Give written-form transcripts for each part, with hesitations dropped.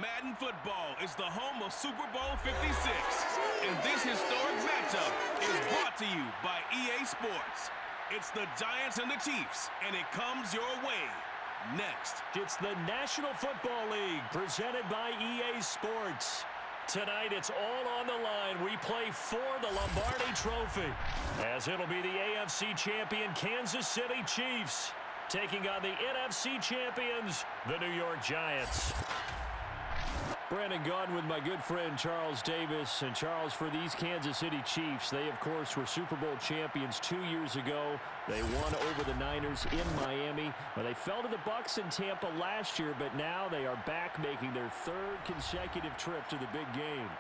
Madden football is the home of Super Bowl 56. And this historic matchup is brought to you by EA Sports. It's the Giants and the Chiefs, and it comes your way next. It's the National Football League presented by EA Sports. Tonight, it's all on the line. We play for the Lombardi Trophy, as it'll be the AFC champion Kansas City Chiefs taking on the NFC champions, the New York Giants. Brandon Gaudin with my good friend Charles Davis. And Charles, for these Kansas City Chiefs, they, of course, were Super Bowl champions 2 years ago. They won over the Niners in Miami. Well, they fell to the Bucs in Tampa last year, but now they are back making their third consecutive trip to the big game.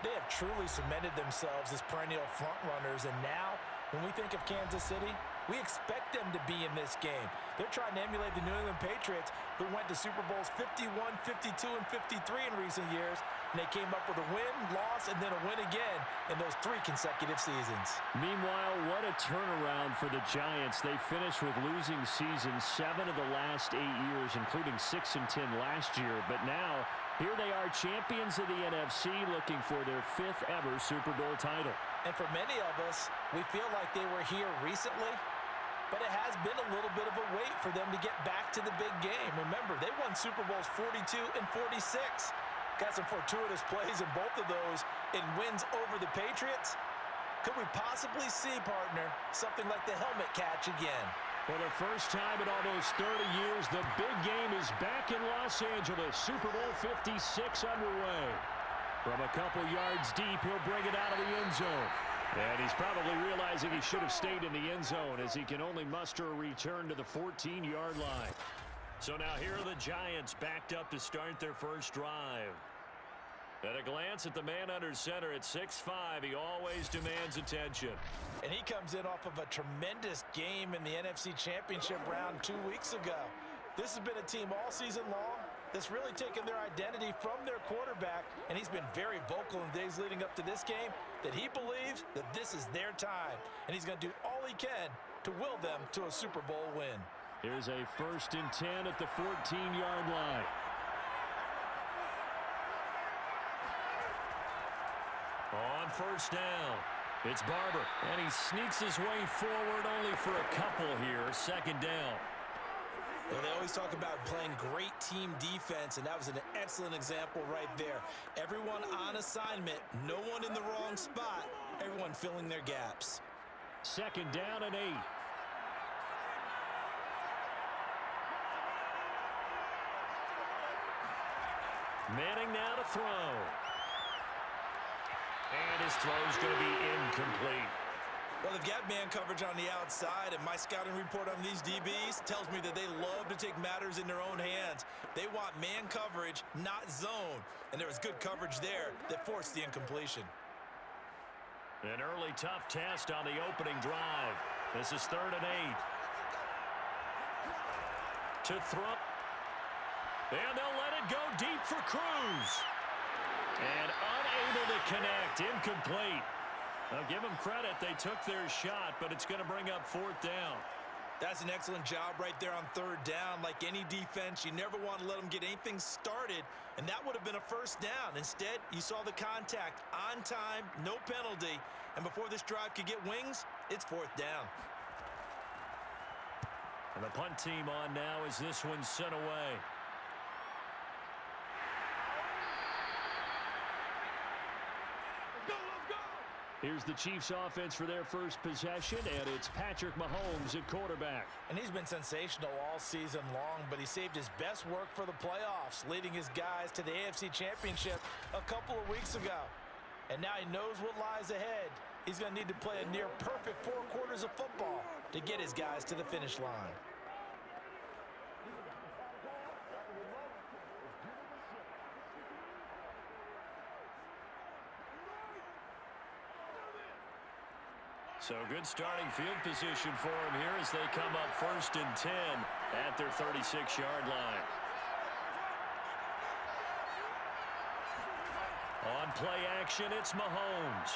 They have truly cemented themselves as perennial frontrunners, and now, when we think of Kansas City, we expect them to be in this game. They're trying to emulate the New England Patriots, who went to Super Bowls 51, 52, and 53 in recent years, and they came up with a win, loss, and then a win again in those 3 consecutive seasons. Meanwhile, what a turnaround for the Giants. They finished with losing seasons 7 of the last 8 years, including 6 and 10 last year. But now, here they are, champions of the NFC, looking for their 5th ever Super Bowl title. And for many of us, we feel like they were here recently, but it has been a little bit of a wait for them to get back to the big game. Remember, they won Super Bowls 42 and 46. Got some fortuitous plays in both of those in wins over the Patriots. Could we possibly see, partner, something like the helmet catch again? For the first time in almost 30 years, the big game is back in Los Angeles. Super Bowl 56 underway. From a couple yards deep, he'll bring it out of the end zone. And he's probably realizing he should have stayed in the end zone, as he can only muster a return to the 14-yard line. So now here are the Giants backed up to start their first drive. At a glance at the man under center at 6'5", he always demands attention. And he comes in off of a tremendous game in the NFC Championship round 2 weeks ago. This has been a team all season long that's really taken their identity from their quarterback, and he's been very vocal in the days leading up to this game that he believes that this is their time, and he's going to do all he can to will them to a Super Bowl win. Here's a 1st and 10 at the 14-yard line. On first down, it's Barber, and he sneaks his way forward only for a couple here. 2nd down. Well, they always talk about playing great team defense, and that was an excellent example right there. Everyone on assignment, no one in the wrong spot, everyone filling their gaps. 2nd down and 8. Manning now to throw. And his throw's going to be incomplete. Well, they've got man coverage on the outside, and my scouting report on these DBs tells me that they love to take matters in their own hands. They want man coverage, not zone. And there was good coverage there that forced the incompletion. An early tough test on the opening drive. This is 3rd and 8. To throw. And they'll let it go deep for Cruz. And unable to connect. Incomplete. I'll give them credit. They took their shot, but it's going to bring up 4th down. That's an excellent job right there on 3rd down. Like any defense, you never want to let them get anything started, and that would have been a 1st down. Instead, you saw the contact on time, no penalty, and before this drive could get wings, it's 4th down. And the punt team on now as this one's sent away. Here's the Chiefs offense for their first possession, and it's Patrick Mahomes at quarterback. And he's been sensational all season long, but he saved his best work for the playoffs, leading his guys to the AFC Championship a couple of weeks ago. And now he knows what lies ahead. He's going to need to play a near-perfect 4 quarters of football to get his guys to the finish line. So good starting field position for him here as they come up 1st and 10 at their 36-yard line. On play action, it's Mahomes.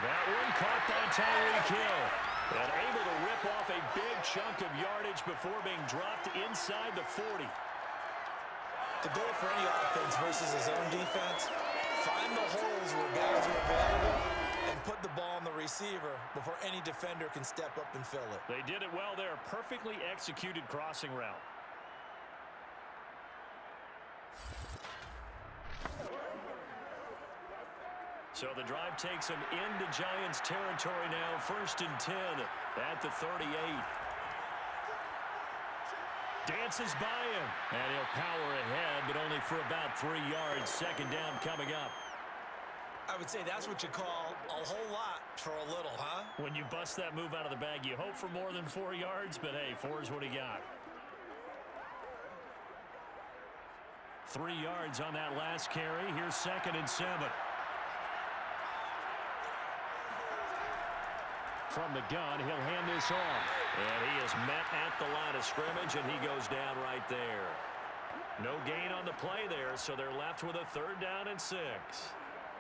That one caught by Tyreek Hill. And able to rip off a big chunk of yardage before being dropped inside the 40. The goal for any offense versus his own defense, find the holes where guys are available and put the ball on the receiver before any defender can step up and fill it. They did it well there. Perfectly executed crossing route. So the drive takes them into Giants territory now. 1st and 10 at the 38. Dances by him. And he'll power ahead, but only for about 3 yards. 2nd down coming up. I would say that's what you call a whole lot for a little, huh? When you bust that move out of the bag, you hope for more than 4 yards, but hey, 4 is what he got. 3 yards on that last carry. Here's 2nd and 7. From the gun, he'll hand this off. And he is met at the line of scrimmage, and he goes down right there. No gain on the play there, so they're left with a 3rd down and 6.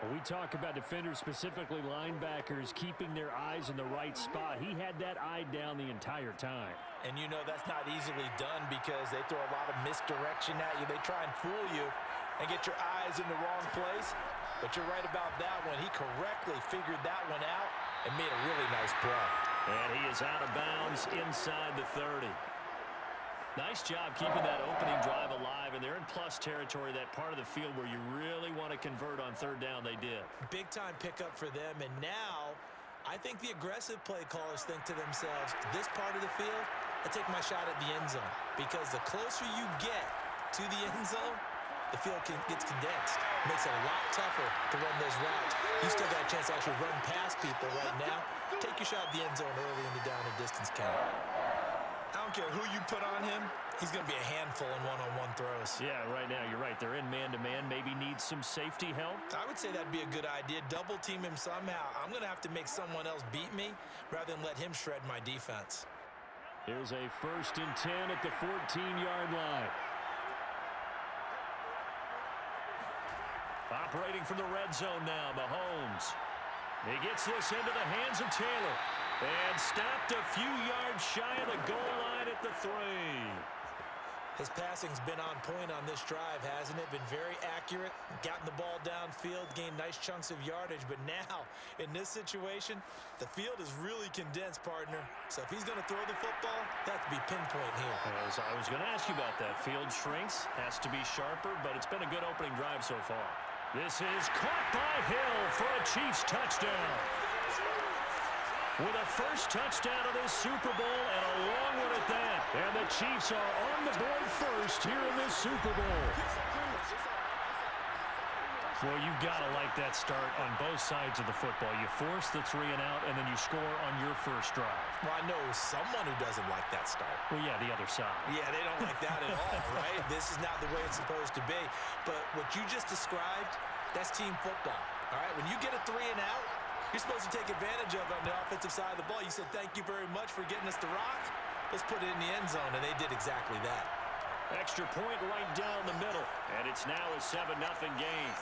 Well, we talk about defenders, specifically linebackers, keeping their eyes in the right spot. He had that eye down the entire time. And you know that's not easily done because they throw a lot of misdirection at you. They try and fool you and get your eyes in the wrong place. But you're right about that one. He correctly figured that one out and made a really nice play. And he is out of bounds inside the 30. Nice job keeping that opening drive alive, and they're in plus territory, that part of the field where you really want to convert on 3rd down. They did. Big-time pickup for them, and now I think the aggressive play callers think to themselves, this part of the field, I take my shot at the end zone, because the closer you get to the end zone, the field gets condensed. It makes it a lot tougher to run those routes. You still got a chance to actually run past people right now. Take your shot at the end zone early in the down and distance count. I don't care who you put on him, he's going to be a handful in one-on-one throws. Yeah, right now, you're right. They're in man-to-man. Maybe needs some safety help. I would say that'd be a good idea. Double team him somehow. I'm going to have to make someone else beat me rather than let him shred my defense. Here's a 1st and 10 at the 14-yard line. Operating from the red zone now, Mahomes. He gets this into the hands of Taylor. And stopped a few yards shy of the goal line at the 3. His passing's been on point on this drive, hasn't it? Been very accurate, gotten the ball downfield, gained nice chunks of yardage. But now, in this situation, the field is really condensed, partner. So if he's going to throw the football, that has to be pinpoint here. As I was going to ask you about that. Field shrinks, has to be sharper, but it's been a good opening drive so far. This is caught by Hill for a Chiefs touchdown. With a first touchdown of this Super Bowl, and a long one at that. And the Chiefs are on the board first here in this Super Bowl. Well, you've got to like that start on both sides of the football. You force the 3 and out, and then you score on your first drive. Well, I know someone who doesn't like that start. Well, yeah, the other side. Yeah, they don't like that at all, right? This is not the way it's supposed to be. But what you just described, that's team football, all right? When you get a 3 and out, you're supposed to take advantage of it on the offensive side of the ball. You said, thank you very much for getting us the rock. Let's put it in the end zone, and they did exactly that. Extra point right down the middle, and it's now a 7-0 game.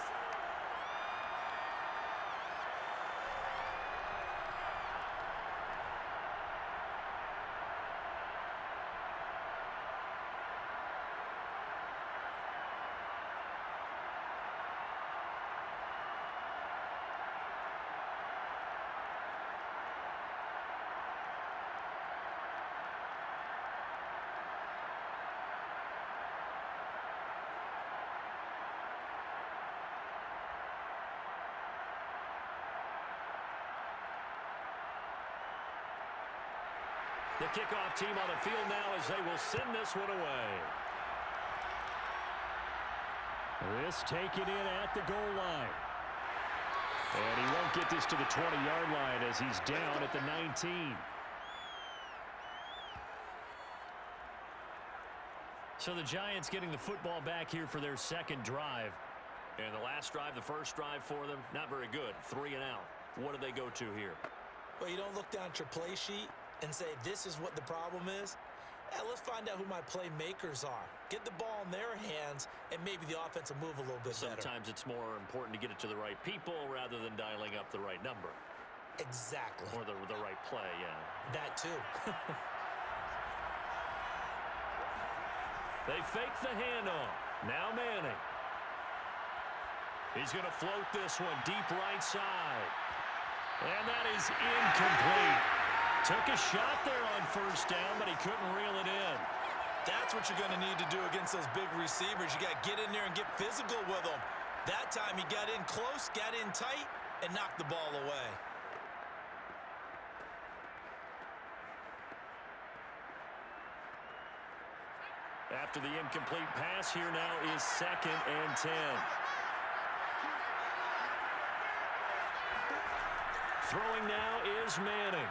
The kickoff team on the field now as they will send this one away. This taken in at the goal line. And he won't get this to the 20-yard line as he's down at the 19. So the Giants getting the football back here for their 2nd drive. And the last drive, the first drive for them, not very good. 3 and out. What do they go to here? Well, you don't look down at your play sheet and say, this is what the problem is. Let's find out who my playmakers are. Get the ball in their hands, and maybe the offense will move a little bit better. Sometimes it's more important to get it to the right people rather than dialing up the right number. Exactly. Or the right play, yeah. That too. They fake the handoff. Now Manning. He's going to float this one deep right side. And that is incomplete. Took a shot there on first down, but he couldn't reel it in. That's what you're going to need to do against those big receivers. You got to get in there and get physical with them. That time he got in close, got in tight, and knocked the ball away. After the incomplete pass, here now is 2nd and 10. Throwing now is Manning.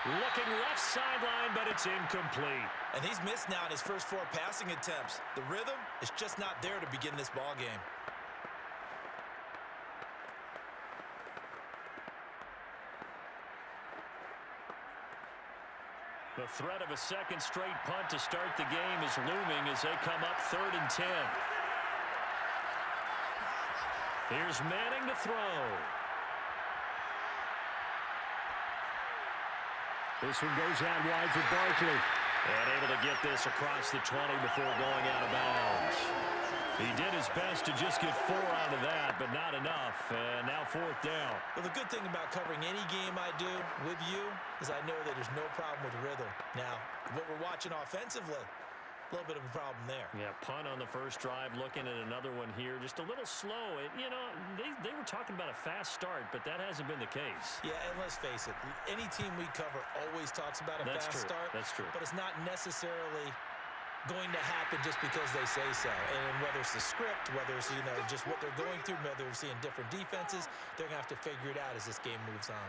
Looking left sideline, but it's incomplete. And he's missed now in his first 4 passing attempts. The rhythm is just not there to begin this ball game. The threat of a second straight punt to start the game is looming as they come up 3rd and 10. Here's Manning to throw. This one goes out wide for Barkley. And able to get this across the 20 before going out of bounds. He did his best to just get 4 out of that, but not enough. And now 4th down. Well, the good thing about covering any game I do with you is I know that there's no problem with rhythm. Now, what we're watching offensively, a little bit of a problem there. Yeah, punt on the first drive, looking at another one here. Just a little slow. You know, they were talking about a fast start, but that hasn't been the case. Yeah, and let's face it, any team we cover always talks about a fast start. That's true. But it's not necessarily going to happen just because they say so. And whether it's the script, whether it's, you know, just what they're going through, whether they're seeing different defenses, they're going to have to figure it out as this game moves on.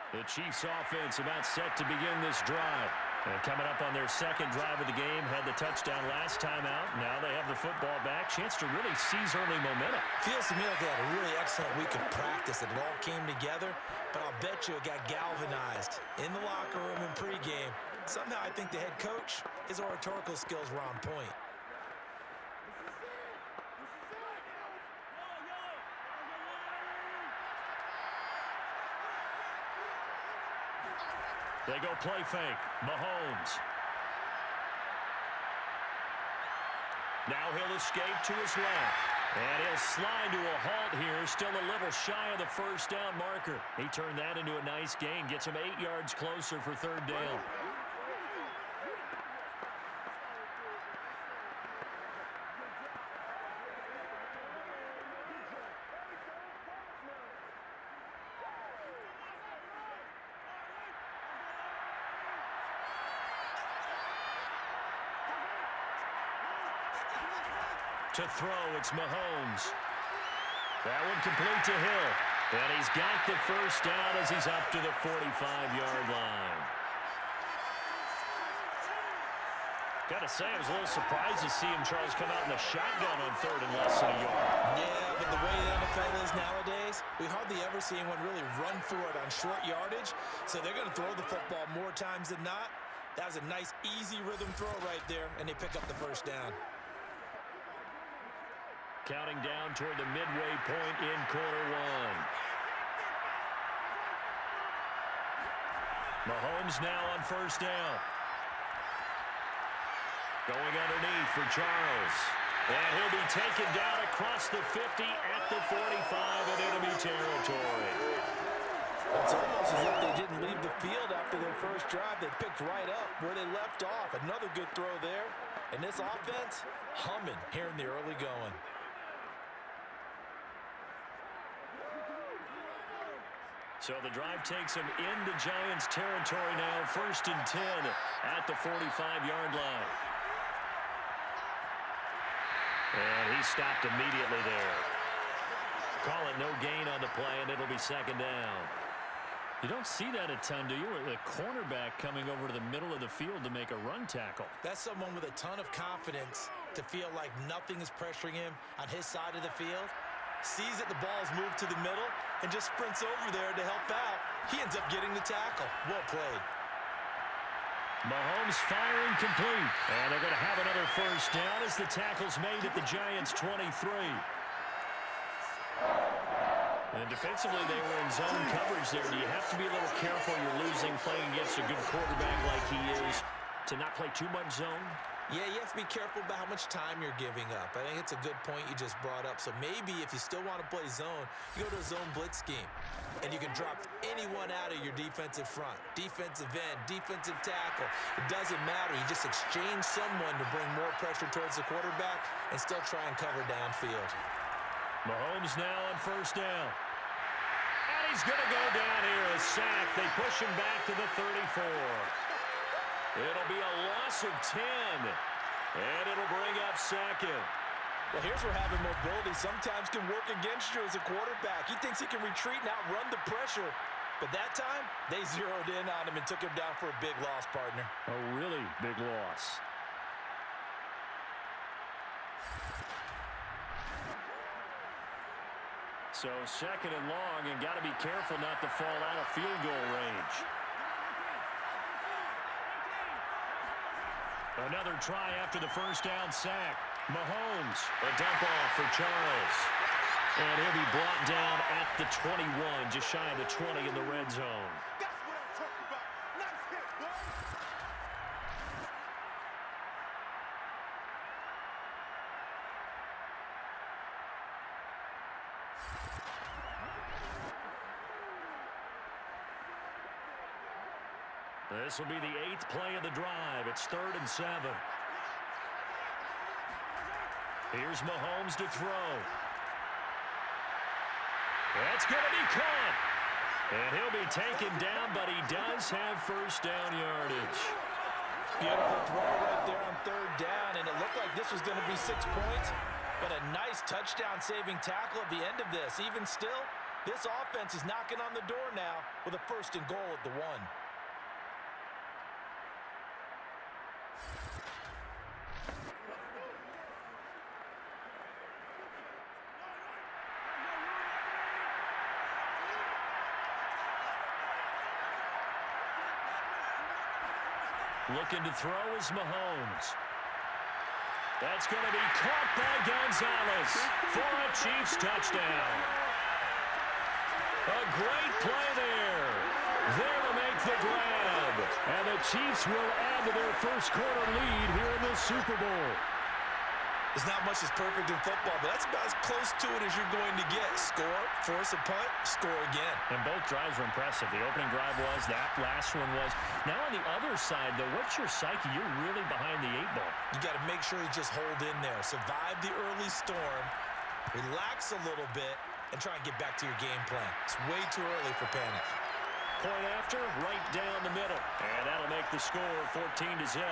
The Chiefs offense about set to begin this drive. And coming up on their 2nd drive of the game, had the touchdown last time out. Now they have the football back. Chance to really seize early momentum. Feels to me like they had a really excellent week of practice and it all came together. But I'll bet you it got galvanized in the locker room in pregame. Somehow I think the head coach, his oratorical skills were on point. They go play fake. Mahomes. Now he'll escape to his left. And he'll slide to a halt here. Still a little shy of the first down marker. He turned that into a nice gain. Gets him 8 yards closer for 3rd down. To throw, it's Mahomes. That one complete to Hill. And he's got the first down as he's up to the 45-yard line. Got to say, I was a little surprised to see him, Charles, come out in the shotgun on 3rd and less than a yard. Yeah, but the way the NFL is nowadays, we hardly ever see anyone really run for it on short yardage. So they're going to throw the football more times than not. That was a nice, easy rhythm throw right there, and they pick up the first down. Counting down toward the midway point in quarter 1. Mahomes now on first down. Going underneath for Charles. And he'll be taken down across the 50 at the 45 in enemy territory. It's almost as if they didn't leave the field after their first drive. They picked right up where they left off. Another good throw there. And this offense, humming here in the early going. So the drive takes him into Giants territory now. 1st and 10 at the 45-yard line. And he stopped immediately there. Call it no gain on the play, and it'll be 2nd down. You don't see that a ton, do you? The cornerback coming over to the middle of the field to make a run tackle. That's someone with a ton of confidence to feel like nothing is pressuring him on his side of the field. Sees that the ball's moved to the middle and just sprints over there to help out. He ends up getting the tackle. Well played. Mahomes firing complete. And they're going to have another first down as the tackle's made at the Giants' 23. And defensively, they were in zone coverage there. Do you have to be a little careful? You're losing playing against a good quarterback like he is to not play too much zone? Yeah, you have to be careful about how much time you're giving up. I think it's a good point you just brought up. So maybe if you still want to play zone, you go to a zone blitz scheme. And you can drop anyone out of your defensive front. Defensive end, defensive tackle. It doesn't matter. You just exchange someone to bring more pressure towards the quarterback and still try and cover downfield. Mahomes now on first down. And he's going to go down here, a sack. They push him back to the 34. It'll be a loss of 10. And it'll bring up second. Well, here's where having mobility sometimes can work against you as a quarterback. He thinks he can retreat and outrun the pressure. But that time, they zeroed in on him and took him down for a big loss, partner. A really big loss. So second and long, and got to be careful not to fall out of field goal range. Another try after the first down sack. Mahomes, a dump off for Charles. And he'll be brought down at the 21, just shy of the 20 in the red zone. That's what I'm talking about. Nice hit, boy. This will be the 8th play of the drive. It's 3rd and 7. Here's Mahomes to throw. That's going to be caught. And he'll be taken down, but he does have first down yardage. Beautiful throw right there on 3rd down, and it looked like this was going to be 6 points, but a nice touchdown-saving tackle at the end of this. Even still, this offense is knocking on the door now with a 1st and goal at the 1. Looking to throw is Mahomes. That's going to be caught by Gonzalez for a Chiefs touchdown. A great play there. There to make the grab. And the Chiefs will add to their first quarter lead here in the Super Bowl. There's not much that's perfect in football, but that's about as close to it as you're going to get. Score, force a punt, score again. And both drives were impressive. The opening drive was, that last one was. Now on the other side, though, what's your psyche? You're really behind the 8 ball. You got to make sure you just hold in there. Survive the early storm, relax a little bit, and try and get back to your game plan. It's way too early for panic. Point after, right down the middle. And that'll make the score 14-0.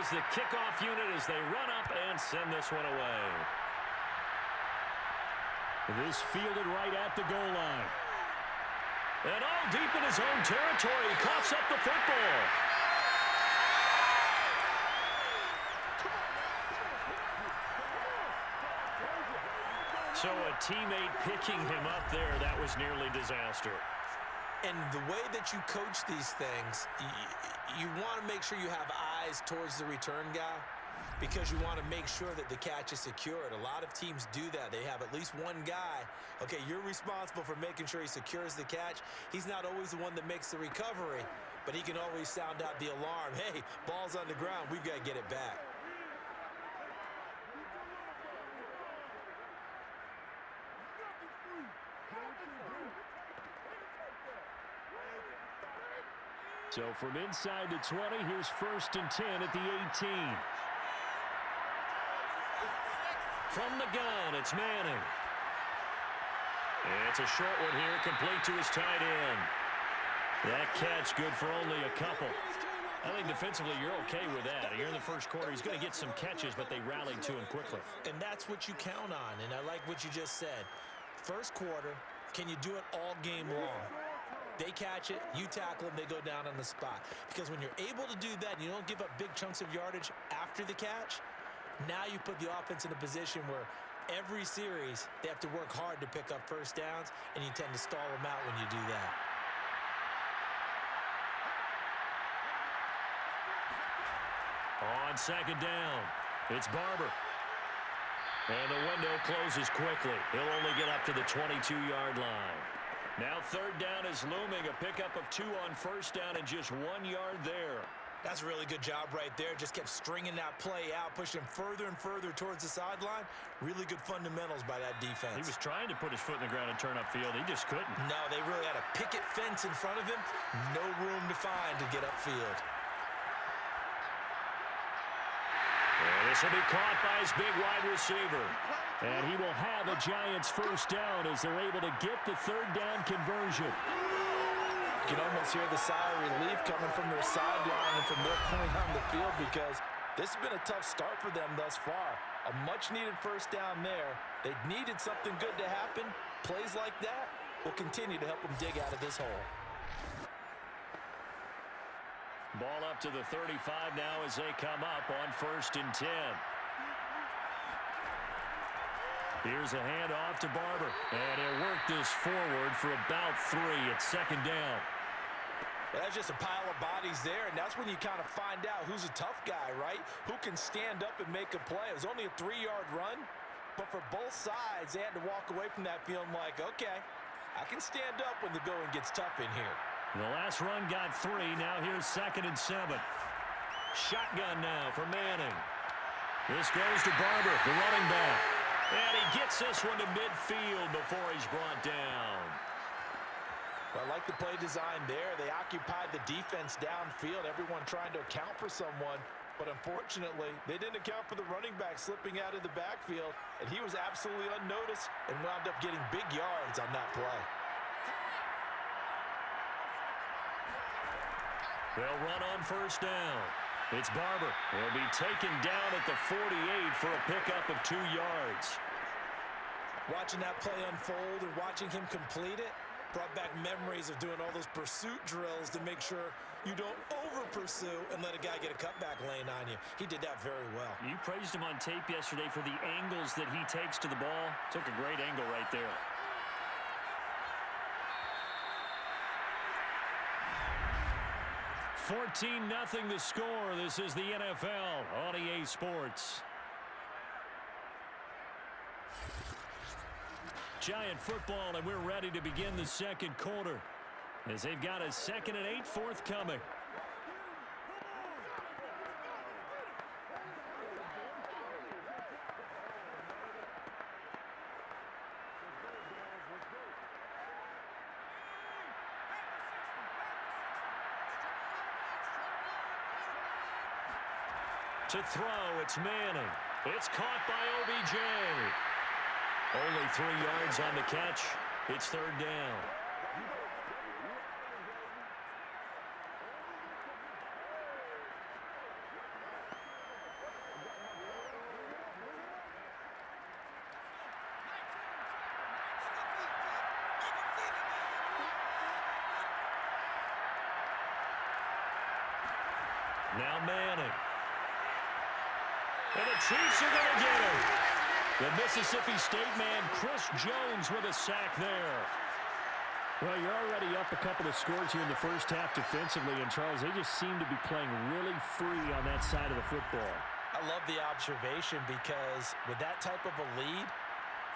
Is the kickoff unit as they run up and send this one away. This fielded right at the goal line. And all deep in his own territory, he coughs up the football. So a teammate picking him up there, that was nearly disaster. And the way that you coach these things, you want to make sure you have eyes towards the return guy because you want to make sure that the catch is secured. A lot of teams do that. They have at least one guy. Okay, you're responsible for making sure he secures the catch. He's not always the one that makes the recovery, but he can always sound out the alarm. Hey, ball's on the ground. We've got to get it back. So from inside the 20, here's 1st and 10 at the 18. From the gun, it's Manning. It's a short one here, complete to his tight end. That catch good for only a couple. I think defensively you're okay with that. Here in the first quarter, he's going to get some catches, but they rallied to him quickly. And that's what you count on, and I like what you just said. First quarter, can you do it all game long? They catch it, you tackle them, they go down on the spot. Because when you're able to do that and you don't give up big chunks of yardage after the catch, now you put the offense in a position where every series they have to work hard to pick up first downs, and you tend to stall them out when you do that. On 2nd down, it's Barber. And the window closes quickly. He'll only get up to the 22-yard line. Now 3rd down is looming. A pickup of 2 on 1st down and just 1 yard there. That's a really good job right there. Just kept stringing that play out, pushing him further and further towards the sideline. Really good fundamentals by that defense. He was trying to put his foot in the ground and turn upfield. He just couldn't. No, they really had a picket fence in front of him. No room to find to get upfield. And this will be caught by his big wide receiver. And he will have a Giants 1st down as they're able to get the 3rd down conversion. You can almost hear the sigh of relief coming from their sideline and from their point on the field, because this has been a tough start for them thus far. A much-needed 1st down there. They needed something good to happen. Plays like that will continue to help them dig out of this hole. Ball up to the 35 now as they come up on 1st and 10. Here's a handoff to Barber. And he'll work this forward for about 3 at 2nd down. That's just a pile of bodies there, and that's when you kind of find out who's a tough guy, right? Who can stand up and make a play. It was only a 3-yard run, but for both sides, they had to walk away from that feeling like, okay, I can stand up when the going gets tough in here. The last run got 3. Now here's 2nd and 7. Shotgun now for Manning. This goes to Barber, the running back. And he gets this one to midfield before he's brought down. Well, I like the play design there. They occupied the defense downfield, everyone trying to account for someone. But unfortunately, they didn't account for the running back slipping out of the backfield. And he was absolutely unnoticed and wound up getting big yards on that play. They'll run on 1st down. It's Barber. He'll be taken down at the 48 for a pickup of 2 yards. Watching that play unfold and watching him complete it brought back memories of doing all those pursuit drills to make sure you don't over-pursue and let a guy get a cutback lane on you. He did that very well. You praised him on tape yesterday for the angles that he takes to the ball. Took a great angle right there. 14-0 the score. This is the NFL on EA Sports. Giant football, and we're ready to begin the 2nd quarter as they've got a 2nd and 8 forthcoming. To throw, it's Manning. It's caught by OBJ. Only 3 yards on the catch. It's 3rd down. Now Manning. And the Chiefs are going to get him. The Mississippi State man, Chris Jones, with a sack there. Well, you're already up a couple of scores here in the first half defensively, and Charles, they just seem to be playing really free on that side of the football. I love the observation, because with that type of a lead,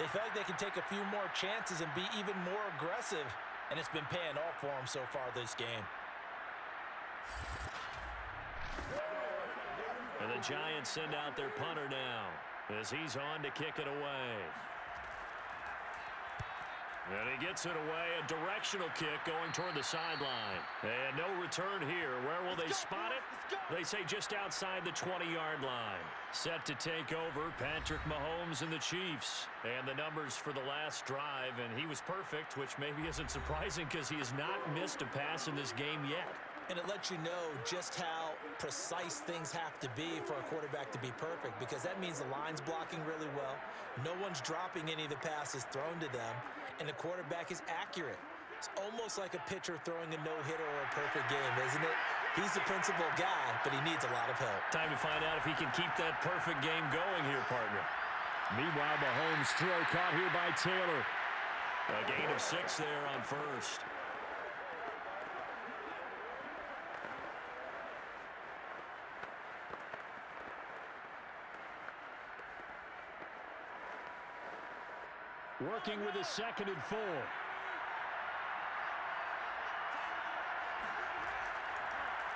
they feel like they can take a few more chances and be even more aggressive, and it's been paying off for them so far this game. And the Giants send out their punter now as he's on to kick it away. And he gets it away, a directional kick going toward the sideline. And no return here. Where will they spot it? They say just outside the 20-yard line. Set to take over, Patrick Mahomes and the Chiefs. And the numbers for the last drive, and he was perfect, which maybe isn't surprising because he has not missed a pass in this game yet. And it lets you know just how precise things have to be for a quarterback to be perfect, because that means the line's blocking really well. No one's dropping any of the passes thrown to them, and the quarterback is accurate. It's almost like a pitcher throwing a no-hitter or a perfect game, isn't it? He's the principal guy, but he needs a lot of help. Time to find out if he can keep that perfect game going here, partner. Meanwhile, Mahomes' throw caught here by Taylor. A gain of 6 there on first. Working with a 2nd and 4.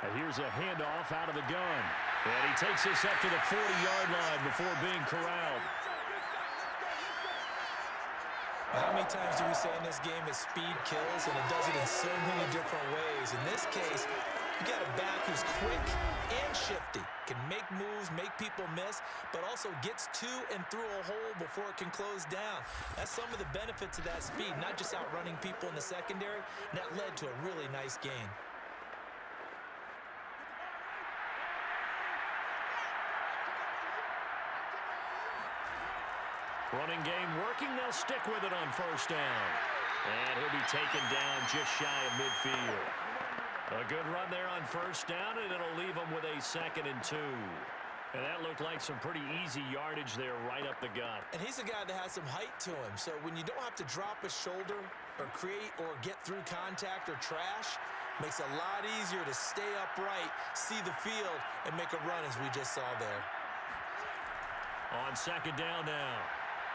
And here's a handoff out of the gun. And he takes this up to the 40-yard line before being corralled. How many times do we say in this game is speed kills, and it does it in so many different ways. In this case, you got a back who's quick and shifty, can make moves, make people miss, but also gets to and through a hole before it can close down. That's some of the benefits of that speed, not just outrunning people in the secondary, and that led to a really nice gain. Running game working. They'll stick with it on first down. And he'll be taken down just shy of midfield. A good run there on first down, and it'll leave them with a 2nd and 2. And that looked like some pretty easy yardage there right up the gut. And he's a guy that has some height to him, so when you don't have to drop a shoulder or create or get through contact or trash, makes it a lot easier to stay upright, see the field, and make a run as we just saw there. On 2nd down now,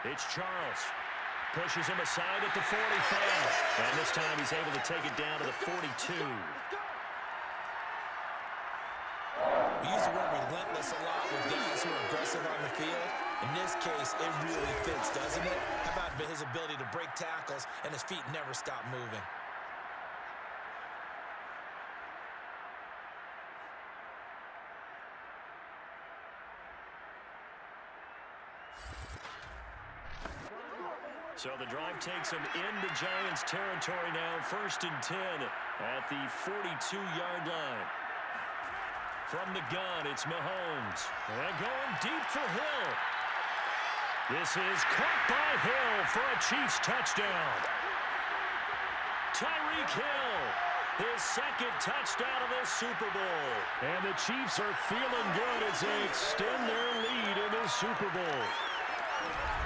it's Charles. Pushes him aside at the 45. And this time he's able to take it down to the 42. We use the word relentless a lot with guys who are aggressive on the field. In this case, it really fits, doesn't it? How about his ability to break tackles and his feet never stop moving? So the drive takes him into Giants territory now. 1st and 10 at the 42-yard line. From the gun, it's Mahomes. And going deep for Hill. This is caught by Hill for a Chiefs touchdown. Tyreek Hill, his 2nd touchdown of the Super Bowl. And the Chiefs are feeling good as they extend their lead in the Super Bowl.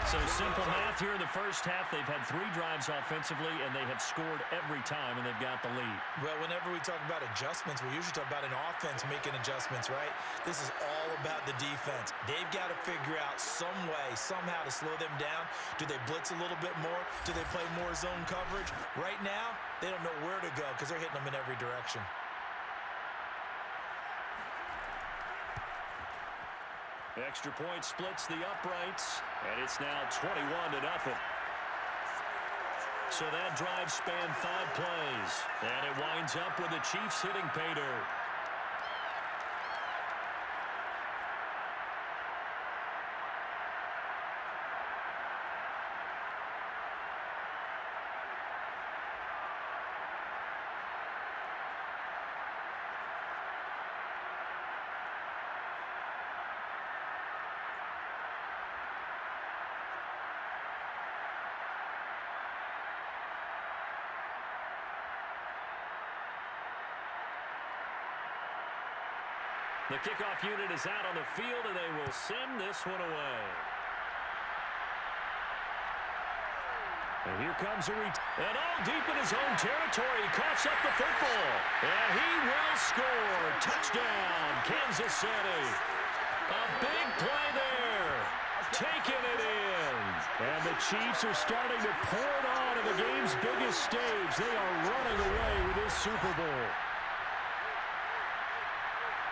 So simple math here in the first half. They've had 3 drives offensively, and they have scored every time, and they've got the lead. Well, whenever we talk about adjustments, we usually talk about an offense making adjustments, right? This is all about the defense. They've got to figure out some way, somehow to slow them down. Do they blitz a little bit more? Do they play more zone coverage? Right now, they don't know where to go because they're hitting them in every direction. Extra point splits the uprights, and it's now 21-0. So that drive spanned 5 plays, and it winds up with the Chiefs hitting pay dirt. The kickoff unit is out on the field, and they will send this one away. And here comes and all deep in his own territory. He coughs up the football. And he will score. Touchdown, Kansas City. A big play there. Taking it in. And the Chiefs are starting to pour it on at the game's biggest stage. They are running away with this Super Bowl.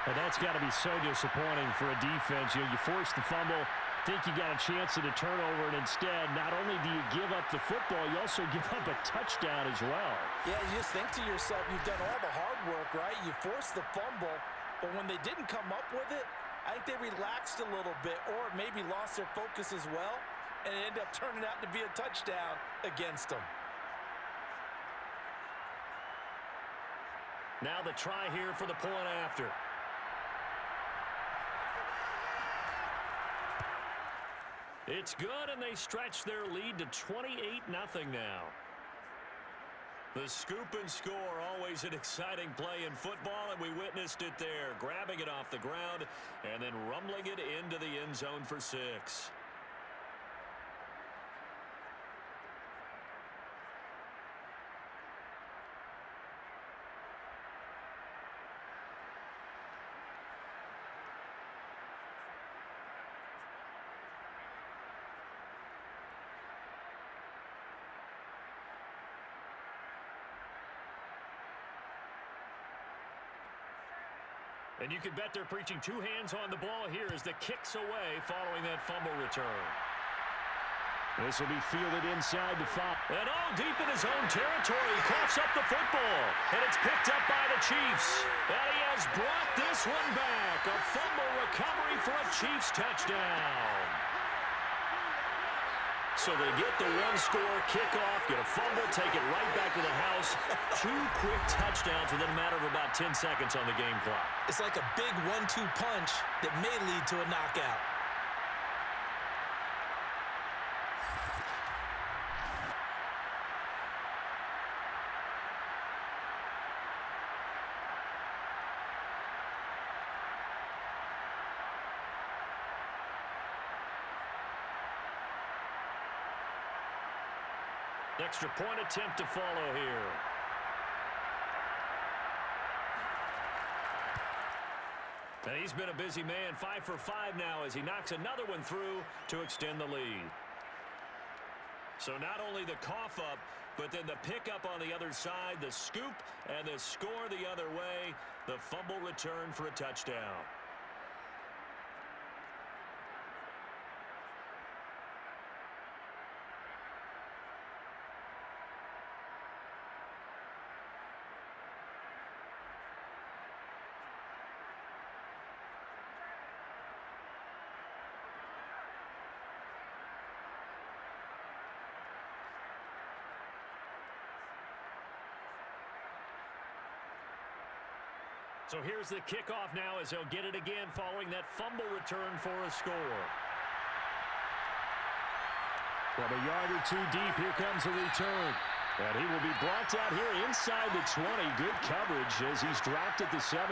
And that's got to be so disappointing for a defense. You know, you force the fumble, think you got a chance at a turnover, and instead, not only do you give up the football, you also give up a touchdown as well. Yeah, you just think to yourself, you've done all the hard work, right? You forced the fumble, but when they didn't come up with it, I think they relaxed a little bit or maybe lost their focus as well, and it ended up turning out to be a touchdown against them. Now the try here for the point after. It's good, and they stretch their lead to 28-0 now. The scoop and score, always an exciting play in football, and we witnessed it there, grabbing it off the ground and then rumbling it into the end zone for 6. And you can bet they're preaching 2 hands on the ball here as the kick's away following that fumble return. This will be fielded inside the 5. And deep in his own territory, he coughs up the football. And it's picked up by the Chiefs. And he has brought this one back. A fumble recovery for a Chiefs touchdown. So they get the one-score kickoff, get a fumble, take it right back to the house. 2 quick touchdowns within a matter of about 10 seconds on the game clock. It's like a big 1-2 punch that may lead to a knockout. Extra point attempt to follow here. And he's been a busy man, 5 for 5 now as he knocks another one through to extend the lead. So not only the cough up, but then the pickup on the other side, the scoop, and the score the other way, the fumble return for a touchdown. So here's the kickoff now as they'll get it again following that fumble return for a score. From a yard or 2 deep, here comes the return. And he will be brought down here inside the 20. Good coverage as he's dropped at the 17.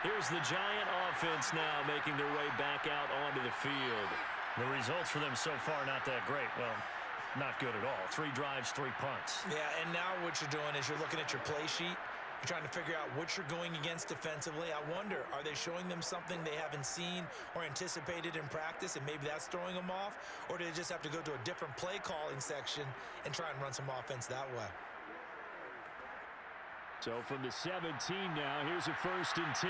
Here's the Giant offense now making their way back out onto the field. The results for them so far not that great. Well, not good at all. 3 drives, 3 punts. Yeah, and now what you're doing is you're looking at your play sheet. You're trying to figure out what you're going against defensively. I wonder, are they showing them something they haven't seen or anticipated in practice, and maybe that's throwing them off? Or do they just have to go to a different play calling section and try and run some offense that way? So from the 17 now, here's a 1st and 10.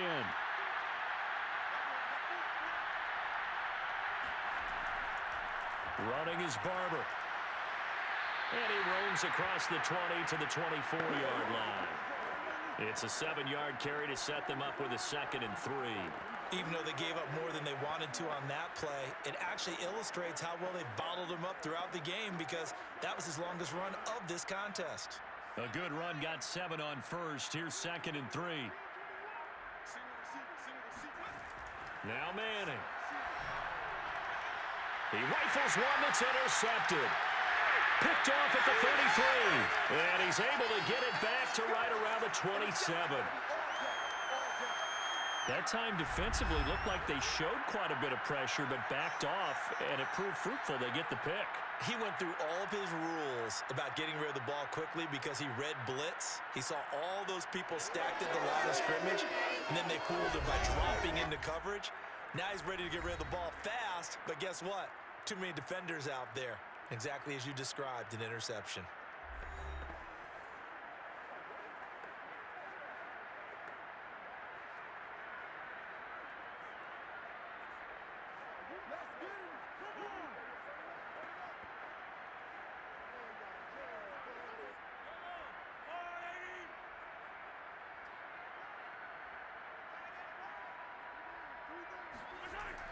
Running is Barber. And he roams across the 20 to the 24-yard line. It's a 7-yard carry to set them up with a 2nd and 3. Even though they gave up more than they wanted to on that play, it actually illustrates how well they bottled them up throughout the game because that was his longest run of this contest. A good run got 7 on 1st. Here's 2nd and 3. Now Manning. He rifles one that's intercepted. Picked off at the 33. And he's able to get it back to right around the 27. That time defensively looked like they showed quite a bit of pressure but backed off, and it proved fruitful. They get the pick. He went through all of his rules about getting rid of the ball quickly because he read blitz. He saw all those people stacked at the line of scrimmage, and then they fooled him by dropping into coverage. Now he's ready to get rid of the ball fast, but guess what? Too many defenders out there. Exactly as you described, an interception.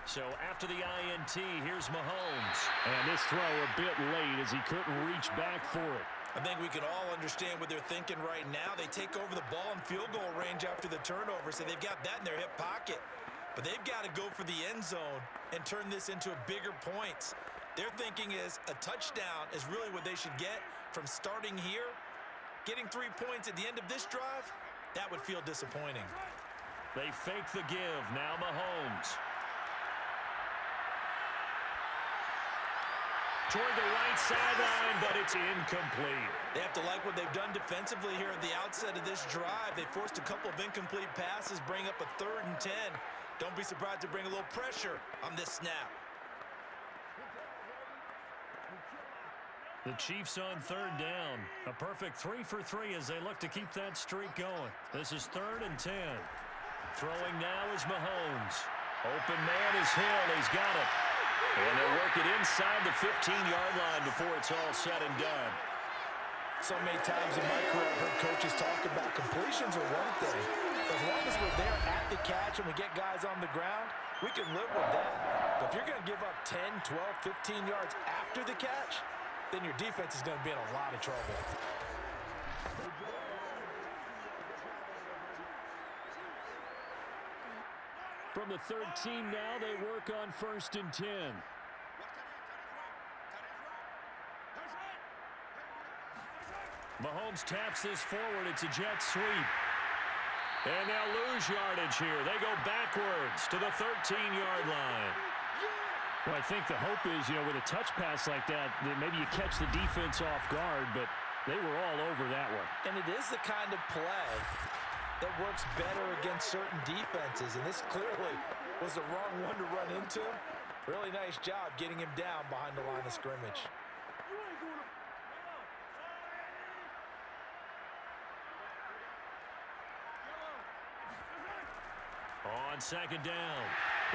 So after the INT, here's Mahomes. And this throw a bit late as he couldn't reach back for it. I think we can all understand what they're thinking right now. They take over the ball in field goal range after the turnover, so they've got that in their hip pocket. But they've got to go for the end zone and turn this into a bigger points. Their thinking is a touchdown is really what they should get from starting here. Getting 3 points at the end of this drive, that would feel disappointing. They fake the give. Now Mahomes. Toward the right sideline, but it's incomplete. They have to like what they've done defensively here at the outset of this drive. They forced a couple of incomplete passes, bring up a 3rd and 10. Don't be surprised to bring a little pressure on this snap. The Chiefs on 3rd down. A perfect 3 for 3 as they look to keep that streak going. This is 3rd and 10. Throwing now is Mahomes. Open man is Hill. He's got it. And they'll work it inside the 15-yard line before it's all said and done. So many times in my career I've heard coaches talk about completions are one thing. As long as we're there at the catch and we get guys on the ground, we can live with that. But if you're going to give up 10, 12, 15 yards after the catch, then your defense is going to be in a lot of trouble. From the 13 now, they work on 1st and 10. Mahomes taps this forward. It's a jet sweep. And they'll lose yardage here. They go backwards to the 13-yard line. Well, I think the hope is, with a touch pass like that maybe you catch the defense off guard, but they were all over that one. And it is the kind of play that works better against certain defenses, and this clearly was the wrong one to run into. Really nice job getting him down behind the line of scrimmage. On 2nd down,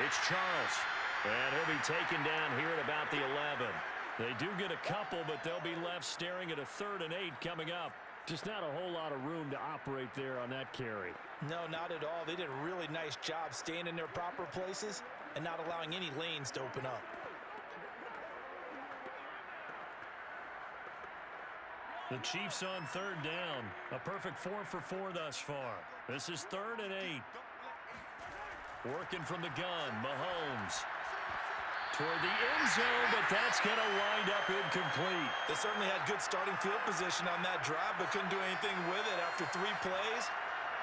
it's Charles. And he'll be taken down here at about the 11. They do get a couple, but they'll be left staring at a 3rd and 8 coming up. Just not a whole lot of room to operate there on that carry. No, not at all. They did a really nice job staying in their proper places and not allowing any lanes to open up. The Chiefs on 3rd down. A perfect 4 for 4 thus far. This is 3rd and 8. Working from the gun, Mahomes. Toward the end zone, but that's going to wind up incomplete. They certainly had good starting field position on that drive, but couldn't do anything with it after 3 plays.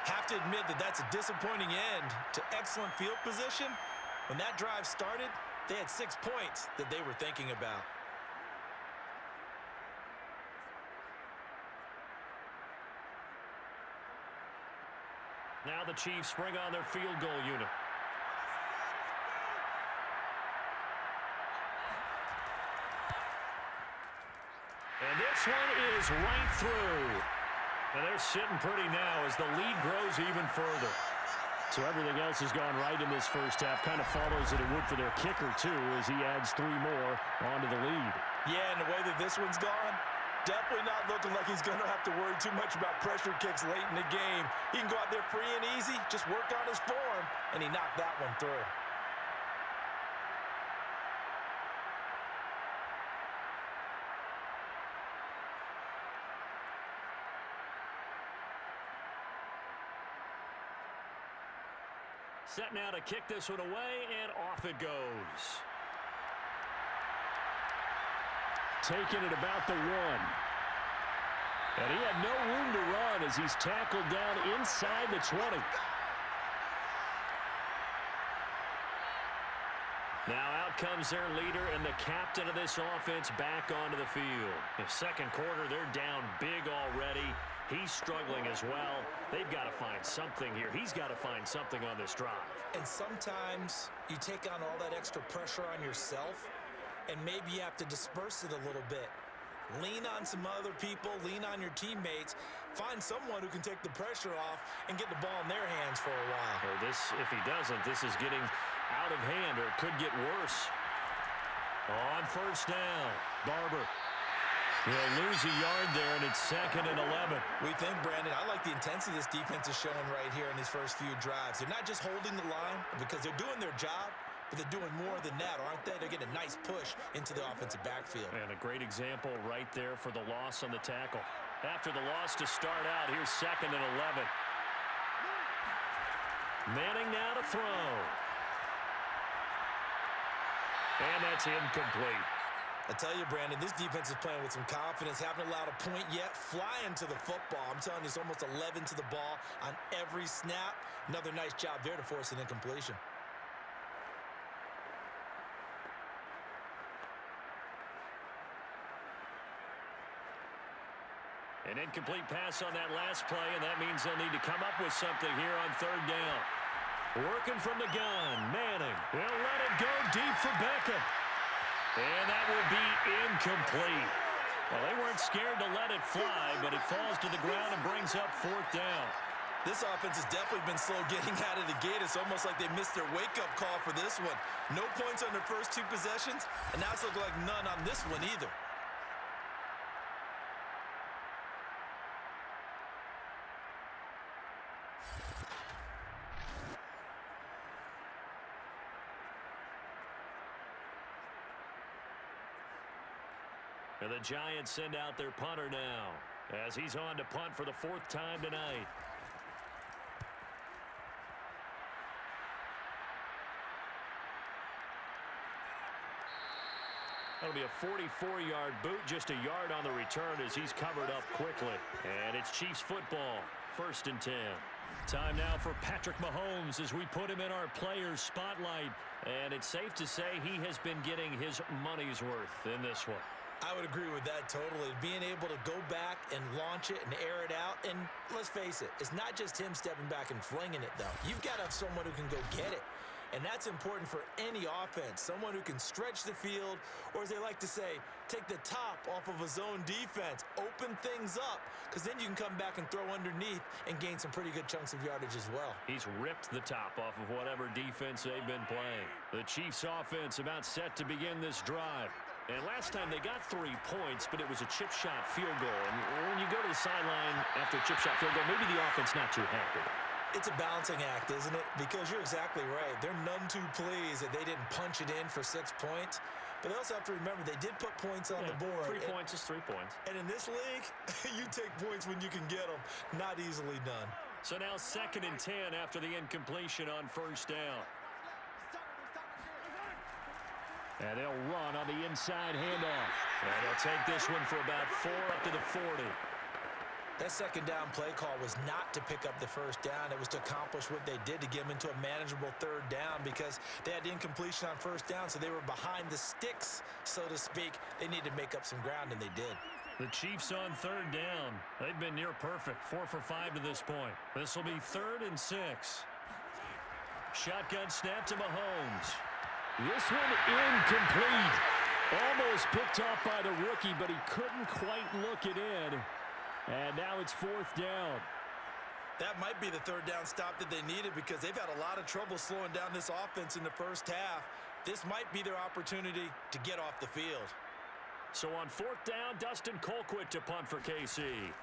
Have to admit that that's a disappointing end to excellent field position. When that drive started, they had 6 points that they were thinking about. Now the Chiefs bring on their field goal unit. And this one is right through. And they're sitting pretty now as the lead grows even further. So everything else has gone right in this first half. Kind of follows that it would for their kicker, too, as he adds 3 more onto the lead. Yeah, and the way that this one's gone, definitely not looking like he's going to have to worry too much about pressure kicks late in the game. He can go out there free and easy, just work on his form, and he knocked that one through. Set now to kick this one away, and off it goes. Taking it about the 1. And he had no room to run as he's tackled down inside the 20. Now out comes their leader and the captain of this offense back onto the field. In the second quarter, they're down big already. He's struggling as well. They've got to find something here. He's got to find something on this drive. And sometimes you take on all that extra pressure on yourself, and maybe you have to disperse it a little bit. Lean on some other people, lean on your teammates, find someone who can take the pressure off and get the ball in their hands for a while. Or this, if he doesn't, this is getting out of hand, or it could get worse. On first down, Barber. They'll lose a yard there, and it's 2nd and 11. We think, Brandon, I like the intensity this defense is showing right here in these first few drives. They're not just holding the line because they're doing their job, but they're doing more than that, aren't they? They're getting a nice push into the offensive backfield. And a great example right there for the loss on the tackle. After the loss to start out, here's 2nd and 11. Manning now to throw. And that's incomplete. I tell you, Brandon, this defense is playing with some confidence. Haven't allowed a point yet. Flying to the football. I'm telling you, it's almost 11 to the ball on every snap. Another nice job there to force an incompletion. An incomplete pass on that last play, and that means they'll need to come up with something here on 3rd down. Working from the gun, Manning. They'll let it go deep for Beckham. And that will be incomplete. Well, they weren't scared to let it fly, but it falls to the ground and brings up 4th down. This offense has definitely been slow getting out of the gate. It's almost like they missed their wake-up call for this one. No points on their first 2 possessions, and now it's looking like none on this one either. And the Giants send out their punter now as he's on to punt for the 4th time tonight. That'll be a 44-yard boot, just a yard on the return as he's covered up quickly. And it's Chiefs football, 1st and 10. Time now for Patrick Mahomes as we put him in our players' spotlight. And it's safe to say he has been getting his money's worth in this one. I would agree with that totally. Being able to go back and launch it and air it out. And let's face it, it's not just him stepping back and flinging it, though. You've got to have someone who can go get it. And that's important for any offense. Someone who can stretch the field, or as they like to say, take the top off of a zone defense, open things up, because then you can come back and throw underneath and gain some pretty good chunks of yardage as well. He's ripped the top off of whatever defense they've been playing. The Chiefs offense about set to begin this drive. And last time they got 3 points, but it was a chip shot field goal. And when you go to the sideline after a chip shot field goal, maybe the offense not too happy. It's a balancing act, isn't it? Because you're exactly right. They're none too pleased that they didn't punch it in for 6 points. But they also have to remember they did put points on the board. 3 points is 3 points. And in this league, you take points when you can get them. Not easily done. So now 2nd and 10 after the incompletion on 1st down. And they'll run on the inside handoff. And they'll take this one for about 4 up to the 40. That 2nd down play call was not to pick up the 1st down. It was to accomplish what they did to get them into a manageable 3rd down because they had incompletion on 1st down, so they were behind the sticks, so to speak. They needed to make up some ground, and they did. The Chiefs on 3rd down. They've been near perfect. 4 for 5 to this point. This will be 3rd and 6. Shotgun snap to Mahomes. This one incomplete. Almost picked off by the rookie, but he couldn't quite look it in. And now it's 4th down. That might be the 3rd down stop that they needed because they've had a lot of trouble slowing down this offense in the first half. This might be their opportunity to get off the field. So on 4th down, Dustin Colquitt to punt for KC.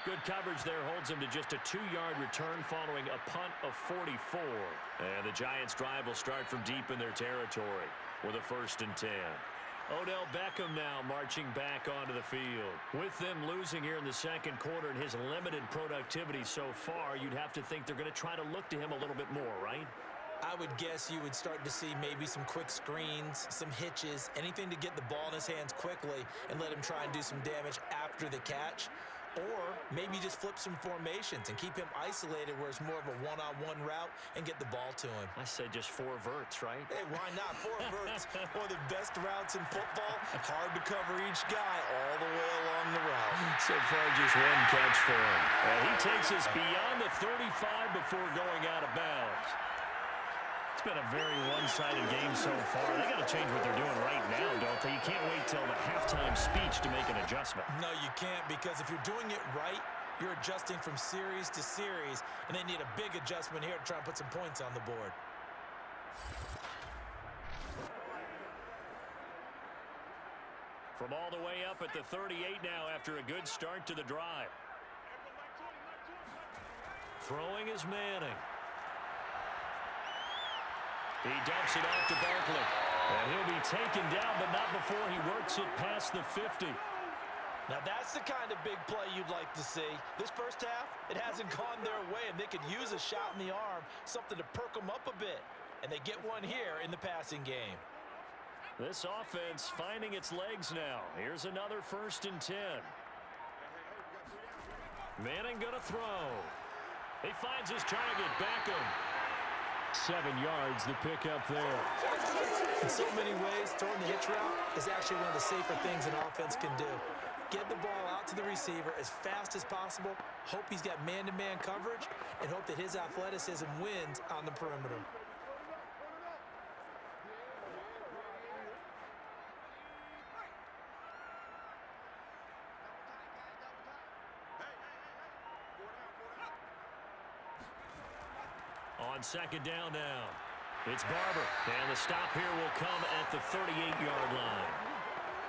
Good coverage there holds him to just a 2-yard return following a punt of 44. And the Giants' drive will start from deep in their territory with a 1st and 10. Odell Beckham now marching back onto the field. With them losing here in the 2nd quarter and his limited productivity so far, you'd have to think they're going to try to look to him a little bit more, right? I would guess you would start to see maybe some quick screens, some hitches, anything to get the ball in his hands quickly and let him try and do some damage after the catch. Or maybe just flip some formations and keep him isolated where it's more of a one-on-one route and get the ball to him. I say just 4 verts, right? Hey, why not? 4 verts, one of the best routes in football. Hard to cover each guy all the way along the route. So far, just 1 catch for him. And he takes us beyond the 35 before going out of bounds. It's been a very one-sided game so far. They got to change what they're doing right now, don't they? You can't wait till the halftime speech to make an adjustment. No, you can't, because if you're doing it right, you're adjusting from series to series, and they need a big adjustment here to try and put some points on the board. From all the way up at the 38 now after a good start to the drive. Throwing is Manning. He dumps it off to Barkley. And he'll be taken down, but not before he works it past the 50. Now that's the kind of big play you'd like to see. This first half, it hasn't gone their way, and they could use a shot in the arm, something to perk them up a bit. And they get one here in the passing game. This offense finding its legs now. Here's another 1st and 10. Manning gonna throw. He finds his target, Beckham. 7 yards the pickup there. In so many ways, throwing the hitch route is actually one of the safer things an offense can do. Get the ball out to the receiver as fast as possible, hope he's got man-to-man coverage, and hope that his athleticism wins on the perimeter. On 2nd down now, it's Barber. And the stop here will come at the 38-yard line.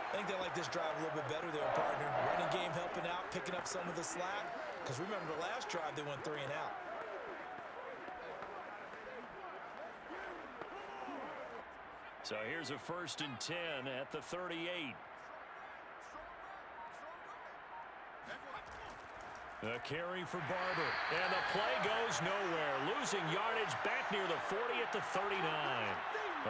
I think they like this drive a little bit better there, partner. Running game helping out, picking up some of the slack. Because remember, the last drive, they went 3 and out. So here's a 1st and 10 at the 38. A carry for Barber. And the play goes nowhere. Losing yardage back near the 40 at the 39.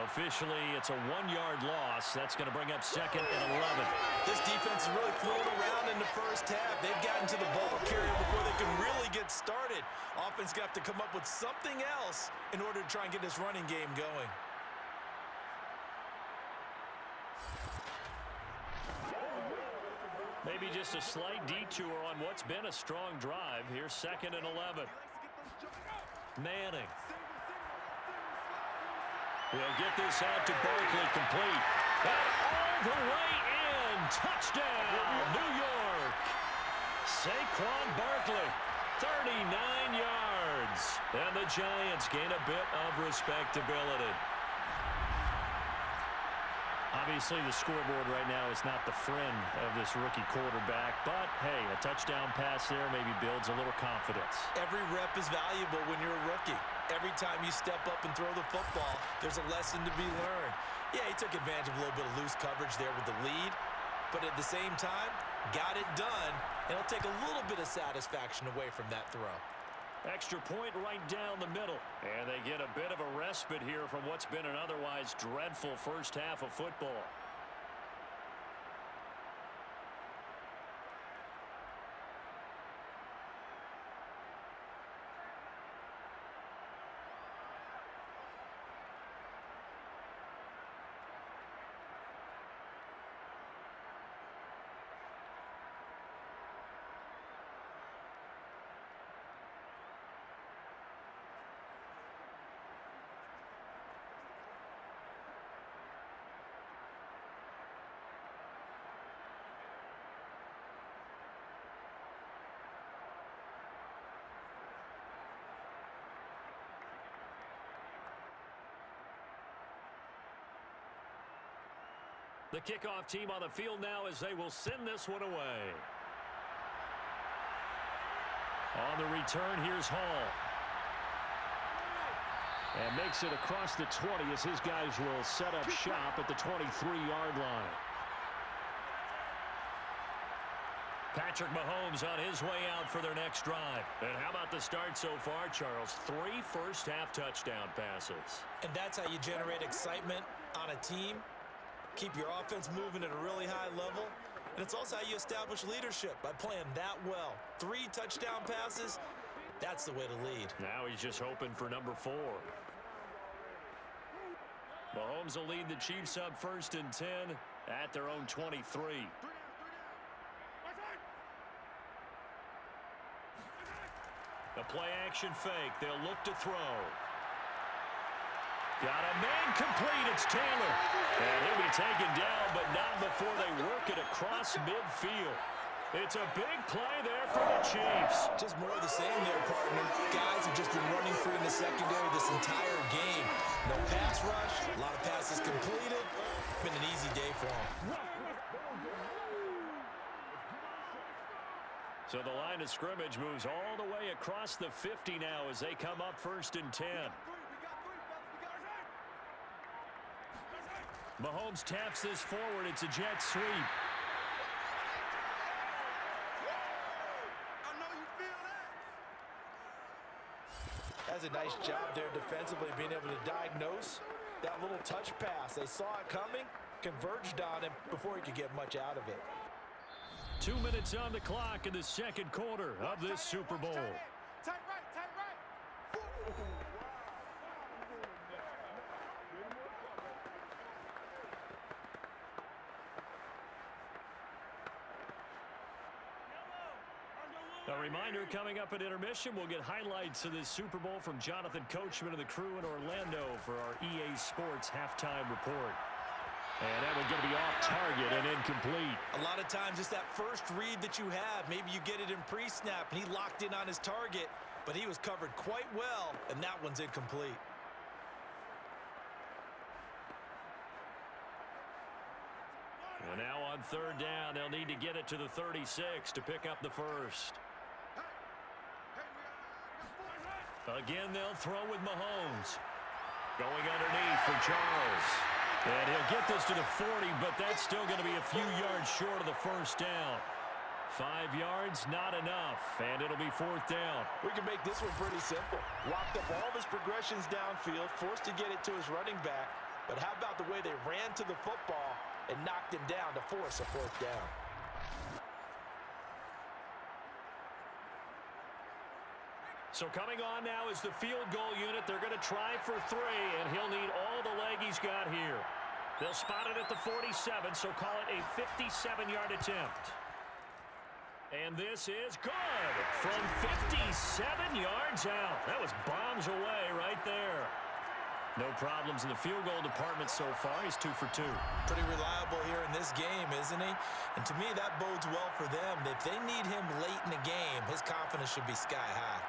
Officially, it's a 1-yard loss. That's going to bring up 2nd and 11. This defense is really thrown around in the first half. They've gotten to the ball carrier before they can really get started. Offense got to come up with something else in order to try and get this running game going. Maybe just a slight detour on what's been a strong drive. Here's 2nd and 11. Manning. He'll get this out to Barkley, complete. And all the way in. Touchdown, New York. Saquon Barkley, 39 yards. And the Giants gain a bit of respectability. Obviously, the scoreboard right now is not the friend of this rookie quarterback, but, hey, a touchdown pass there maybe builds a little confidence. Every rep is valuable when you're a rookie. Every time you step up and throw the football, there's a lesson to be learned. Yeah, he took advantage of a little bit of loose coverage there with the lead, but at the same time, got it done, and it'll take a little bit of satisfaction away from that throw. Extra point right down the middle. And they get a bit of a respite here from what's been an otherwise dreadful first half of football. The kickoff team on the field now as they will send this one away. On the return, here's Hall. And makes it across the 20 as his guys will set up shop at the 23-yard line. Patrick Mahomes on his way out for their next drive. And how about the start so far, Charles? 3 first-half touchdown passes. And that's how you generate excitement on a team. Keep your offense moving at a really high level. And it's also how you establish leadership, by playing that well. 3 touchdown passes, that's the way to lead. Now he's just hoping for number 4. Mahomes will lead the Chiefs up 1st and 10 at their own 23. A play-action fake. They'll look to throw. Got a man complete. It's Taylor. And he'll be taken down, but not before they work it across midfield. It's a big play there for the Chiefs. Just more of the same there, partner. Guys have just been running free in the secondary this entire game. No pass rush, a lot of passes completed. Been an easy day for them. So the line of scrimmage moves all the way across the 50 now as they come up 1st and 10. Mahomes taps this forward. It's a jet sweep. That's a nice job there defensively, being able to diagnose that little touch pass. They saw it coming, converged on him before he could get much out of it. 2 minutes on the clock in the second quarter of this Super Bowl. Tight right. A reminder, coming up at intermission, we'll get highlights of this Super Bowl from Jonathan Coachman and the crew in Orlando for our EA Sports halftime report. And that one's going to be off target and incomplete. A lot of times it's that first read that you have. Maybe you get it in pre-snap, and he locked in on his target, but he was covered quite well, and that one's incomplete. Well, now on 3rd down, they'll need to get it to the 36 to pick up the first. Again, they'll throw with Mahomes. Going underneath for Charles. And he'll get this to the 40, but that's still going to be a few yards short of the first down. 5 yards, not enough, and it'll be 4th down. We can make this one pretty simple. Locked up all of his progressions downfield, forced to get it to his running back. But how about the way they ran to the football and knocked him down to force a 4th down? So coming on now is the field goal unit. They're going to try for 3, and he'll need all the leg he's got here. They'll spot it at the 47, so call it a 57-yard attempt. And this is good from 57 yards out. That was bombs away right there. No problems in the field goal department so far. He's 2 for 2. Pretty reliable here in this game, isn't he? And to me, that bodes well for them. If they need him late in the game, his confidence should be sky high.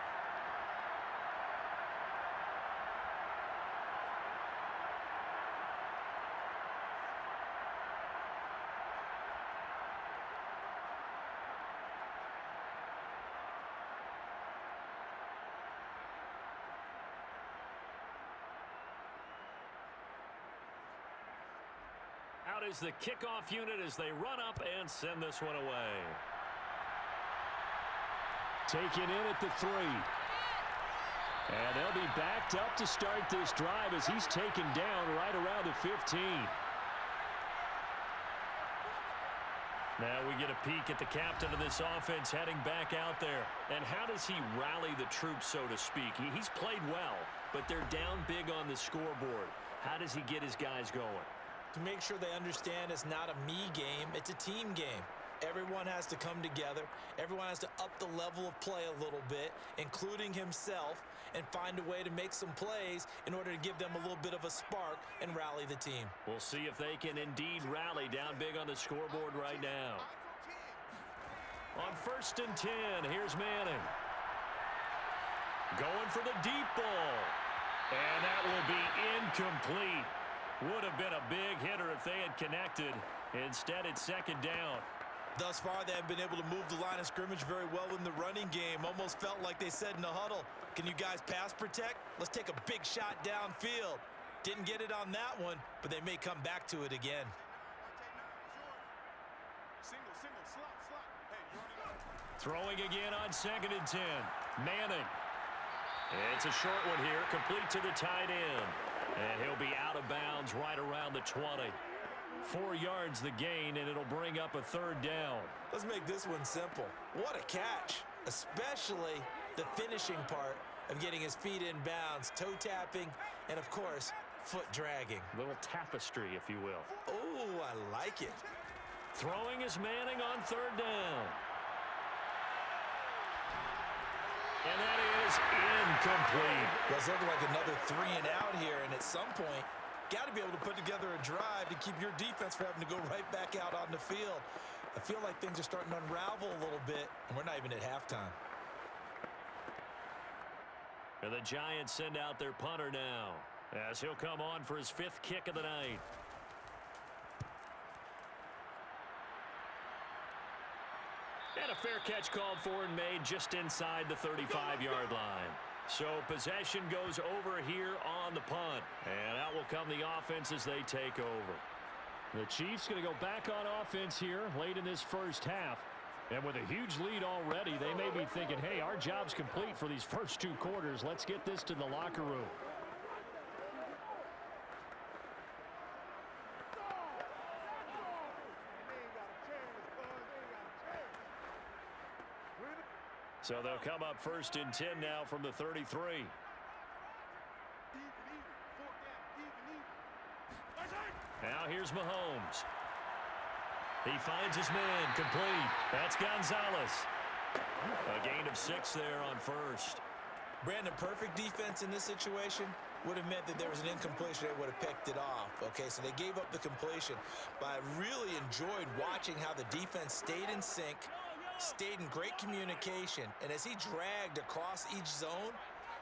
Out is the kickoff unit as they run up and send this one away. Taken in at the 3. And they'll be backed up to start this drive as he's taken down right around the 15. Now we get a peek at the captain of this offense heading back out there. And how does he rally the troops, so to speak? He's played well, but they're down big on the scoreboard. How does he get his guys going? To make sure they understand it's not a me game, it's a team game. Everyone has to come together. Everyone has to up the level of play a little bit, including himself, and find a way to make some plays in order to give them a little bit of a spark and rally the team. We'll see if they can indeed rally down big on the scoreboard right now. On 1st and 10, here's Manning. Going for the deep ball. And that will be incomplete. Would have been a big hitter if they had connected. Instead, it's 2nd down. Thus far, they have been able to move the line of scrimmage very well in the running game. Almost felt like they said in the huddle, can you guys pass protect? Let's take a big shot downfield. Didn't get it on that one, but they may come back to it again. Throwing again on 2nd and 10. Manning. It's a short one here, complete to the tight end. And he'll be out of bounds right around the 20. 4 yards the gain, and it'll bring up a 3rd down. Let's make this one simple. What a catch, especially the finishing part of getting his feet in bounds, toe tapping, and of course, foot dragging. Little tapestry, if you will. Oh, I like it. Throwing is Manning on 3rd down. And that is incomplete. Well, it's looking like another 3 and out here, and at some point, got to be able to put together a drive to keep your defense from having to go right back out on the field. I feel like things are starting to unravel a little bit, and we're not even at halftime. And the Giants send out their punter now, as he'll come on for his 5th kick of the night. And a fair catch called for and made just inside the 35-yard line. So possession goes over here on the punt. And out will come the offense as they take over. The Chiefs going to go back on offense here late in this first half. And with a huge lead already, they may be thinking, hey, our job's complete for these first 2 quarters. Let's get this to the locker room. So they'll come up 1st and 10 now from the 33. Now here's Mahomes. He finds his man, complete. That's Gonzalez. A gain of 6 there on 1st. Brandon, perfect defense in this situation would have meant that there was an incompletion. They would have picked it off. Okay, so they gave up the completion. But I really enjoyed watching how the defense stayed in sync, stayed in great communication. And as he dragged across each zone,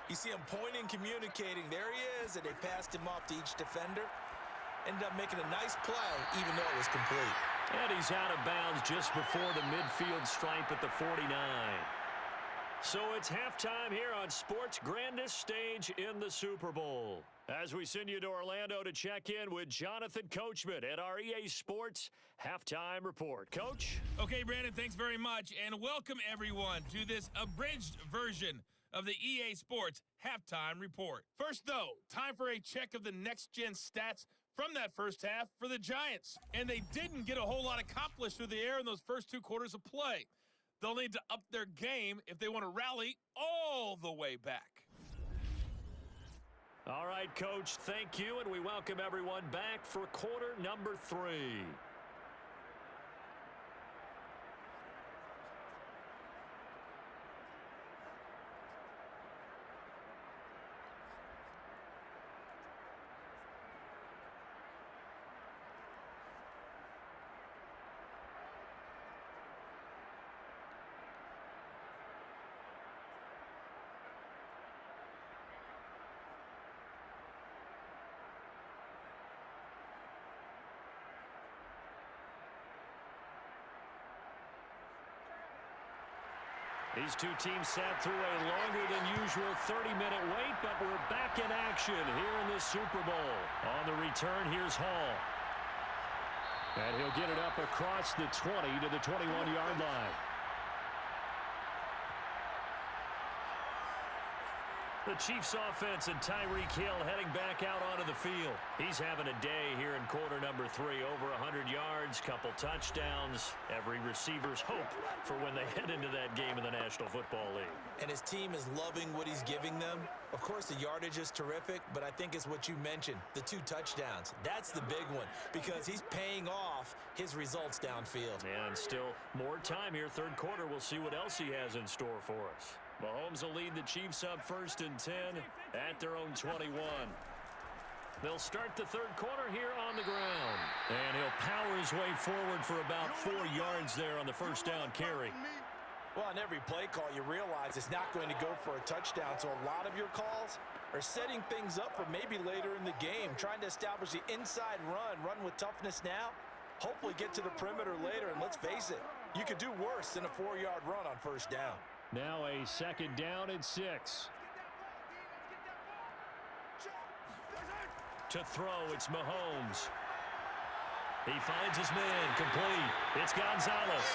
you see him pointing, communicating. There he is, and they passed him off to each defender. Ended up making a nice play, even though it was complete. And he's out of bounds just before the midfield stripe at the 49. So it's halftime here on sports' grandest stage in the Super Bowl. As we send you to Orlando to check in with Jonathan Coachman at our EA Sports Halftime Report. Coach? Okay, Brandon, thanks very much, and welcome everyone to this abridged version of the EA Sports Halftime Report. First, though, time for a check of the next-gen stats from that first half for the Giants. And they didn't get a whole lot accomplished through the air in those first 2 quarters of play. They'll need to up their game if they want to rally all the way back. All right, Coach, thank you, and we welcome everyone back for quarter number 3. These 2 teams sat through a longer than usual 30-minute wait, but we're back in action here in the Super Bowl. On the return, here's Hall. And he'll get it up across the 20 to the 21-yard line. The Chiefs offense and Tyreek Hill heading back out onto the field. He's having a day here in quarter number 3. Over 100 yards, couple touchdowns. Every receiver's hope for when they head into that game in the National Football League. And his team is loving what he's giving them. Of course, the yardage is terrific, but I think it's what you mentioned, the 2 touchdowns. That's the big one because he's paying off his results downfield. And still more time here. 3rd quarter, we'll see what else he has in store for us. Mahomes will lead the Chiefs up 1st and 10 at their own 21. They'll start the 3rd quarter here on the ground. And he'll power his way forward for about 4 yards there on the first down carry. Well, on every play call, you realize it's not going to go for a touchdown. So a lot of your calls are setting things up for maybe later in the game, trying to establish the inside run with toughness now, hopefully get to the perimeter later. And let's face it, you could do worse than a 4-yard run on first down. Now a 2nd down and 6. To throw, it's Mahomes. He finds his man, complete. It's Gonzalez.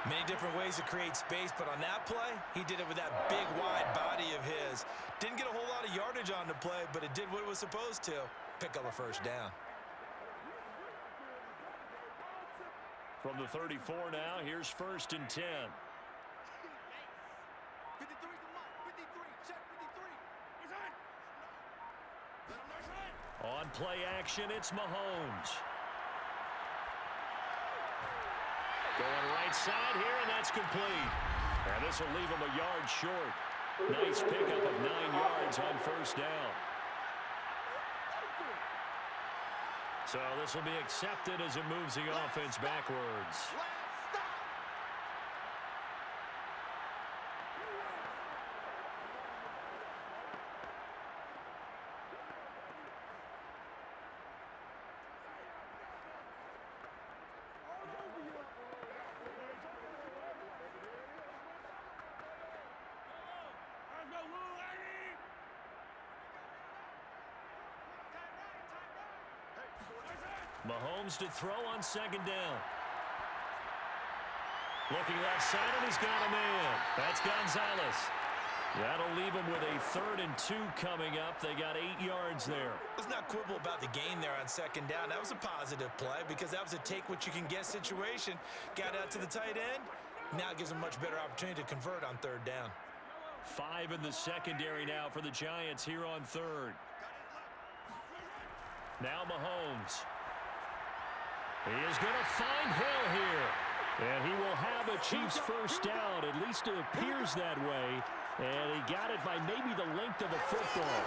Many different ways to create space, but on that play, he did it with that big, wide body of his. Didn't get a whole lot of yardage on the play, but it did what it was supposed to. Pick up a first down. From the 34 now, here's 1st and 10. 53's the mark. 53. Check 53. On play action, it's Mahomes. Going right side here, and that's complete. And this will leave him a yard short. Nice pickup of 9 yards on first down. So this will be accepted as it moves the offense backwards. Mahomes to throw on second down. Looking left side, and he's got a man. That's Gonzalez. That'll leave him with a 3rd and 2 coming up. They got 8 yards there. Let's not quibble about the gain there on second down. That was a positive play because that was a take-what-you-can-get situation. Got out to the tight end. Now it gives them a much better opportunity to convert on 3rd down. 5 in the secondary now for the Giants here on 3rd. Now Mahomes. He is going to find Hill here. And he will have a Chiefs first down. At least it appears that way. And he got it by maybe the length of a football.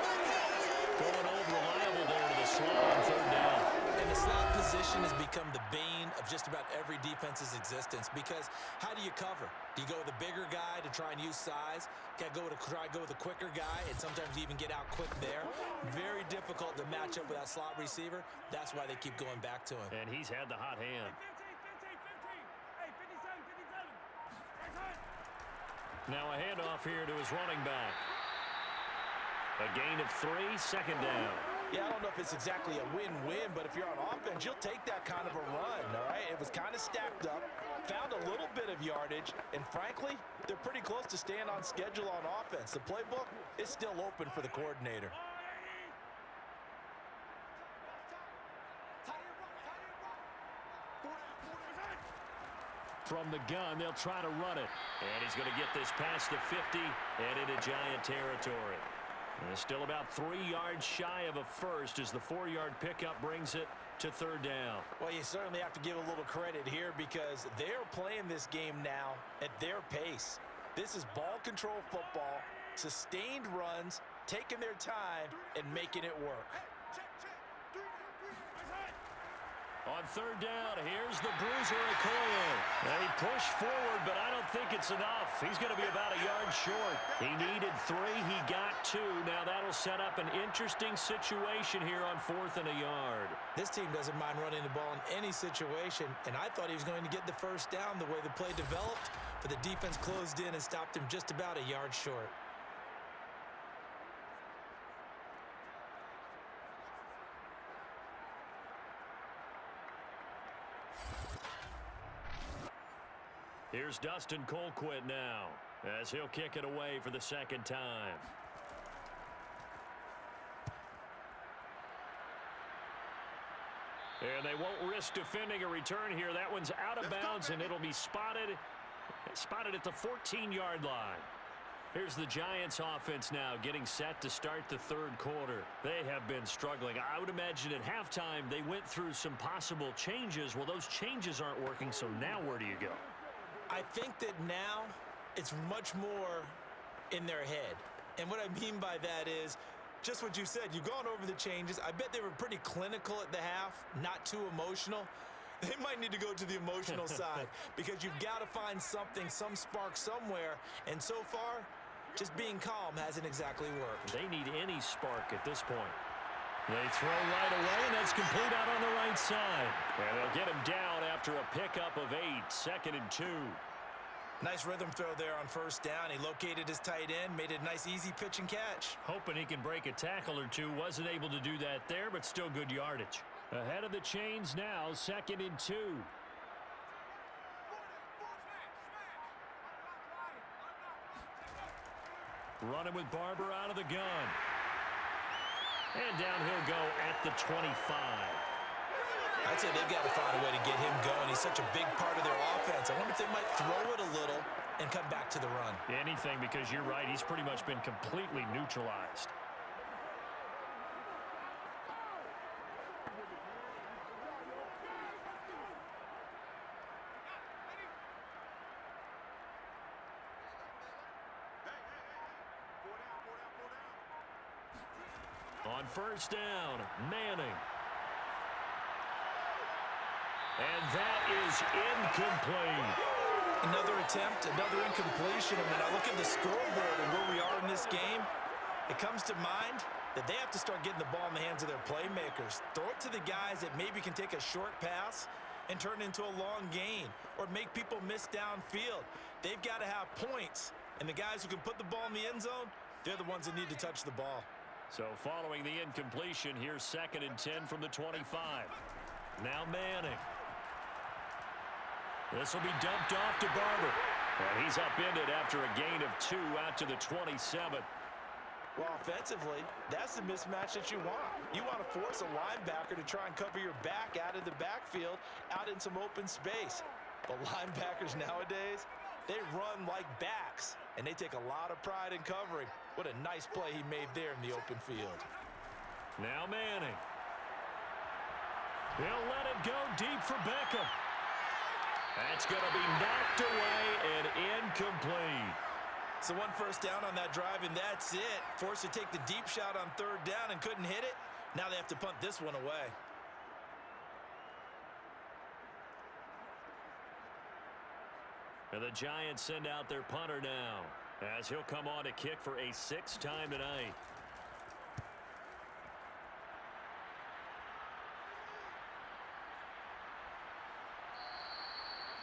Going old reliable there to the slot on 3rd down. And the slot position has become the bane of just about every defense's existence because how do you cover? Do you go with a bigger guy to try and use size? Try to go with a quicker guy, and sometimes you even get out quick there. Very difficult to match up with that slot receiver. That's why they keep going back to him. And he's had the hot hand. Now a handoff here to his running back. A gain of 3, second down. Yeah, I don't know if it's exactly a win-win, but if you're on offense, you'll take that kind of a run, all right? It was kind of stacked up, found a little bit of yardage, and frankly, they're pretty close to staying on schedule on offense. The playbook is still open for the coordinator. From the gun, they'll try to run it. And he's going to get this past the 50 and into Giant territory. And still about 3 yards shy of a first as the 4-yard pickup brings it to 3rd down. Well, you certainly have to give a little credit here because they're playing this game now at their pace. This is ball control football, sustained runs, taking their time, and making it work. On 3rd down, here's the bruiser Okoye. And he pushed forward, but I don't think it's enough. He's going to be about a yard short. He needed 3. He got 2. Now that'll set up an interesting situation here on 4th and a yard. This team doesn't mind running the ball in any situation, and I thought he was going to get the first down the way the play developed, but the defense closed in and stopped him just about a yard short. Here's Dustin Colquitt now as he'll kick it away for the 2nd time. And they won't risk defending a return here. That one's out of bounds, and it'll be spotted at the 14-yard line. Here's the Giants offense now getting set to start the 3rd quarter. They have been struggling. I would imagine at halftime they went through some possible changes. Well, those changes aren't working, so now where do you go? I think that now it's much more in their head. And what I mean by that is just what you said. You've gone over the changes. I bet they were pretty clinical at the half, not too emotional. They might need to go to the emotional side because you've got to find something, some spark somewhere. And so far, just being calm hasn't exactly worked. They need any spark at this point. They throw right away, and that's complete out on the right side. And they'll get him down after a pickup of 8, 2nd and 2. Nice rhythm throw there on 1st down. He located his tight end, made it a nice, easy pitch and catch. Hoping he can break a tackle or two. Wasn't able to do that there, but still good yardage. Ahead of the chains now, 2nd and 2. Running with Barber out of the gun. And down he'll go at the 25. I'd say they've got to find a way to get him going. He's such a big part of their offense. I wonder if they might throw it a little and come back to the run. Anything, because you're right. He's pretty much been completely neutralized. On 1st down, Manning. And that is incomplete. Another attempt, another incompletion. And when I look at the scoreboard and where we are in this game, it comes to mind that they have to start getting the ball in the hands of their playmakers. Throw it to the guys that maybe can take a short pass and turn it into a long gain or make people miss downfield. They've got to have points. And the guys who can put the ball in the end zone, they're the ones that need to touch the ball. So following the incompletion, here's 2nd and 10 from the 25. Now Manning. This will be dumped off to Barber. And he's upended after a gain of 2 out to the 27. Well, offensively, that's the mismatch that you want. You want to force a linebacker to try and cover your back out of the backfield, out in some open space. But linebackers nowadays, they run like backs, and they take a lot of pride in covering. What a nice play he made there in the open field. Now Manning. He'll let it go deep for Beckham. That's going to be knocked away and incomplete. So 1 first down on that drive, and that's it. Forced to take the deep shot on 3rd down and couldn't hit it. Now they have to punt this one away. And the Giants send out their punter now, as he'll come on to kick for a 6th time tonight.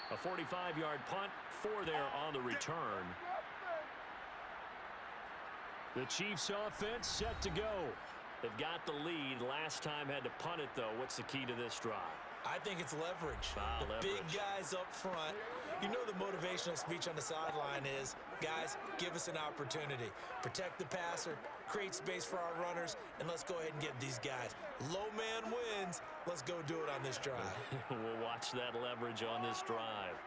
A 45-yard punt, 4 there on the return. The Chiefs offense set to go. They've got the lead. Last time had to punt it, though. What's the key to this drive? I think it's leverage. Leverage. Big guys up front. You know the motivational speech on the sideline is, guys, give us an opportunity. Protect the passer, create space for our runners, and let's go ahead and get these guys. Low man wins. Let's go do it on this drive. We'll watch that leverage on this drive.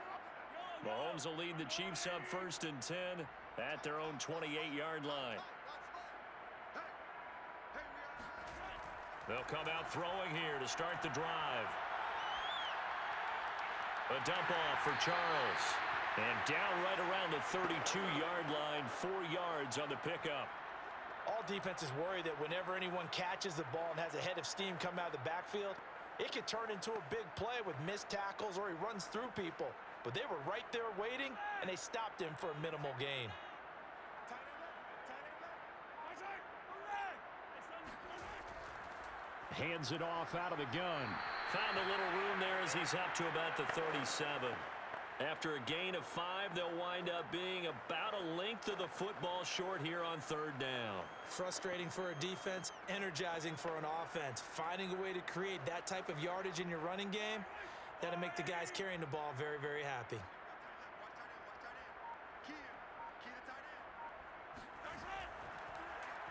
Mahomes will lead the Chiefs up 1st and 10 at their own 28-yard line. They'll come out throwing here to start the drive. A dump off for Charles. And down right around the 32-yard line, 4 yards on the pickup. All defenses worry that whenever anyone catches the ball and has a head of steam come out of the backfield, it could turn into a big play with missed tackles or he runs through people. But they were right there waiting, and they stopped him for a minimal gain. Hands it off out of the gun. Found a little room there as he's up to about the 37. After a gain of 5, they'll wind up being about a length of the football short here on 3rd down. Frustrating for a defense, energizing for an offense. Finding a way to create that type of yardage in your running game, that'll make the guys carrying the ball very, very happy.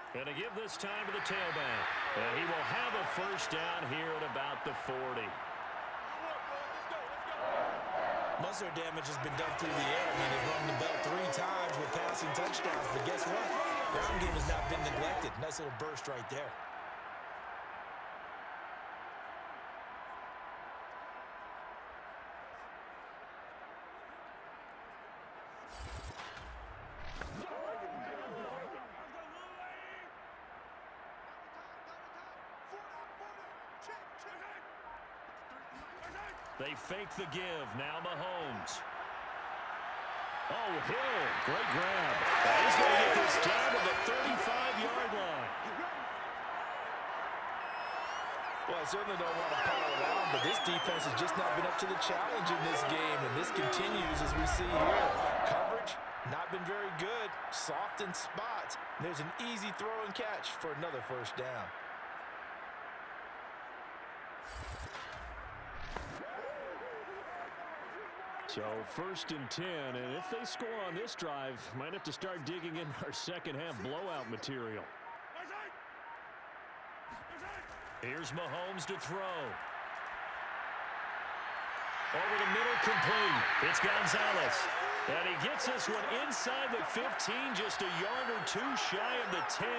Going to give this time to the tailback. And he will have a 1st down here at about the 40. Most of their damage has been done through the air. I mean, they've rung the bell 3 times with passing touchdowns. But guess what? Ground game has not been neglected. Nice little burst right there. They fake the give. Now Mahomes. Oh, Hill. Great grab. And he's going to get this down to the 35-yard line. Well, I certainly don't want to pile it on, but this defense has just not been up to the challenge in this game, and this continues as we see here. Coverage, not been very good. Soft in spots. There's an easy throw and catch for another 1st down. So 1st and 10, and if they score on this drive, might have to start digging in our second-half blowout material. Here's Mahomes to throw. Over the middle, complete. It's Gonzalez. And he gets this one inside the 15, just a yard or 2 shy of the 10.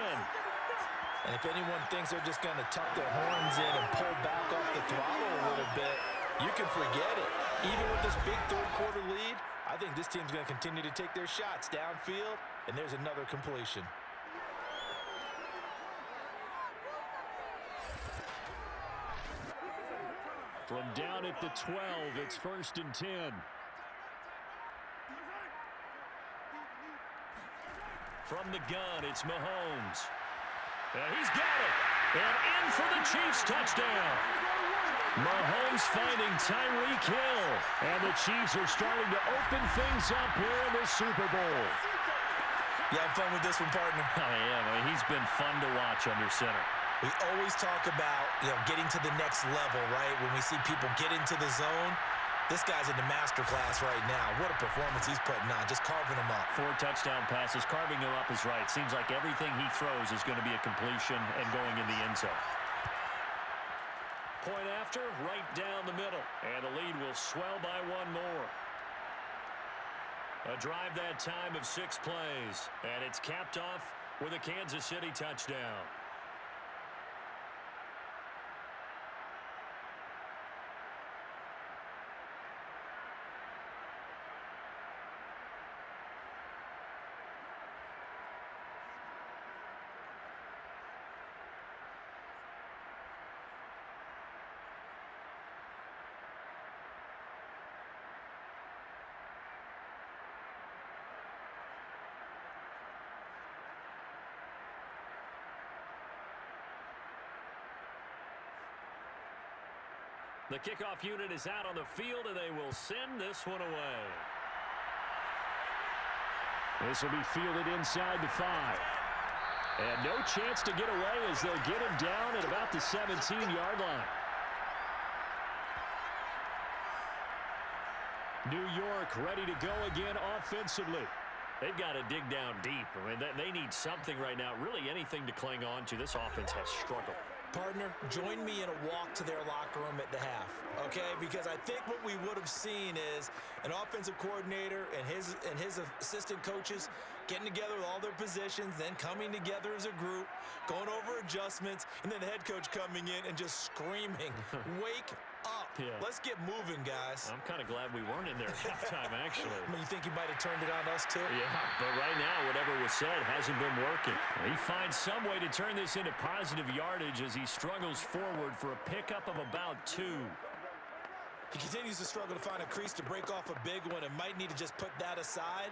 And if anyone thinks they're just going to tuck their horns in and pull back off the throttle a little bit, you can forget it. Even with this big 3rd quarter lead, I think this team's going to continue to take their shots downfield, and there's another completion. From down at the 12, it's 1st and 10. From the gun, it's Mahomes. And he's got it. And in for the Chiefs touchdown. Mahomes finding Tyreek Hill. And the Chiefs are starting to open things up here in the Super Bowl. You have fun with this one, partner? I am. He's been fun to watch under center. We always talk about, getting to the next level, right? When we see people get into the zone, this guy's in the master class right now. What a performance he's putting on, just carving them up. 4 touchdown passes. Carving them up is right. Seems like everything he throws is going to be a completion and going in the end zone. Point after, right down the middle. And the lead will swell by 1 more. A drive that time of 6 plays. And it's capped off with a Kansas City touchdown. The kickoff unit is out on the field, and they will send this one away. This will be fielded inside the 5. And no chance to get away as they'll get him down at about the 17-yard line. New York ready to go again offensively. They've got to dig down deep. I mean, they need something right now, really anything to cling on to. This offense has struggled. Partner, join me in a walk to their locker room at the half, okay? Because I think what we would have seen is an offensive coordinator and his assistant coaches getting together with all their positions, then coming together as a group, going over adjustments, and then the head coach coming in and just screaming, wake up. Yeah. Let's get moving, guys. I'm kind of glad we weren't in there at halftime, actually. I mean, you think he might have turned it on us, too? Yeah, but right now, whatever was said hasn't been working. He finds some way to turn this into positive yardage as he struggles forward for a pickup of about 2. He continues to struggle to find a crease to break off a big one and might need to just put that aside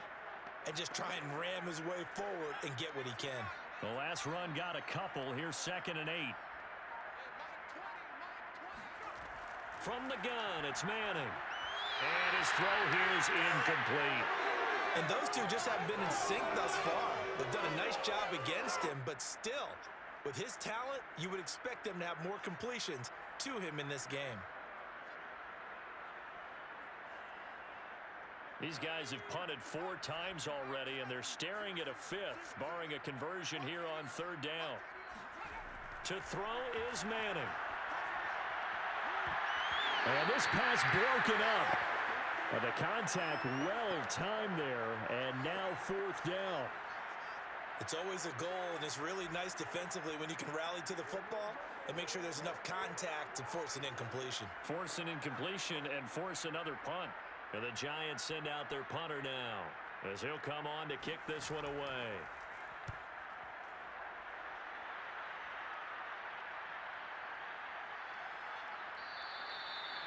and just try and ram his way forward and get what he can. The last run got a couple. Here's 2nd and 8. From the gun, it's Manning. And his throw here is incomplete. And those two just haven't been in sync thus far. They've done a nice job against him, but still, with his talent, you would expect them to have more completions to him in this game. These guys have punted 4 times already, and they're staring at a 5th, barring a conversion here on 3rd down. To throw is Manning. And this pass broken up. And the contact well timed there, and now 4th down. It's always a goal, and it's really nice defensively when you can rally to the football and make sure there's enough contact to force an incompletion. Force an incompletion and force another punt. And the Giants send out their punter now as he'll come on to kick this one away.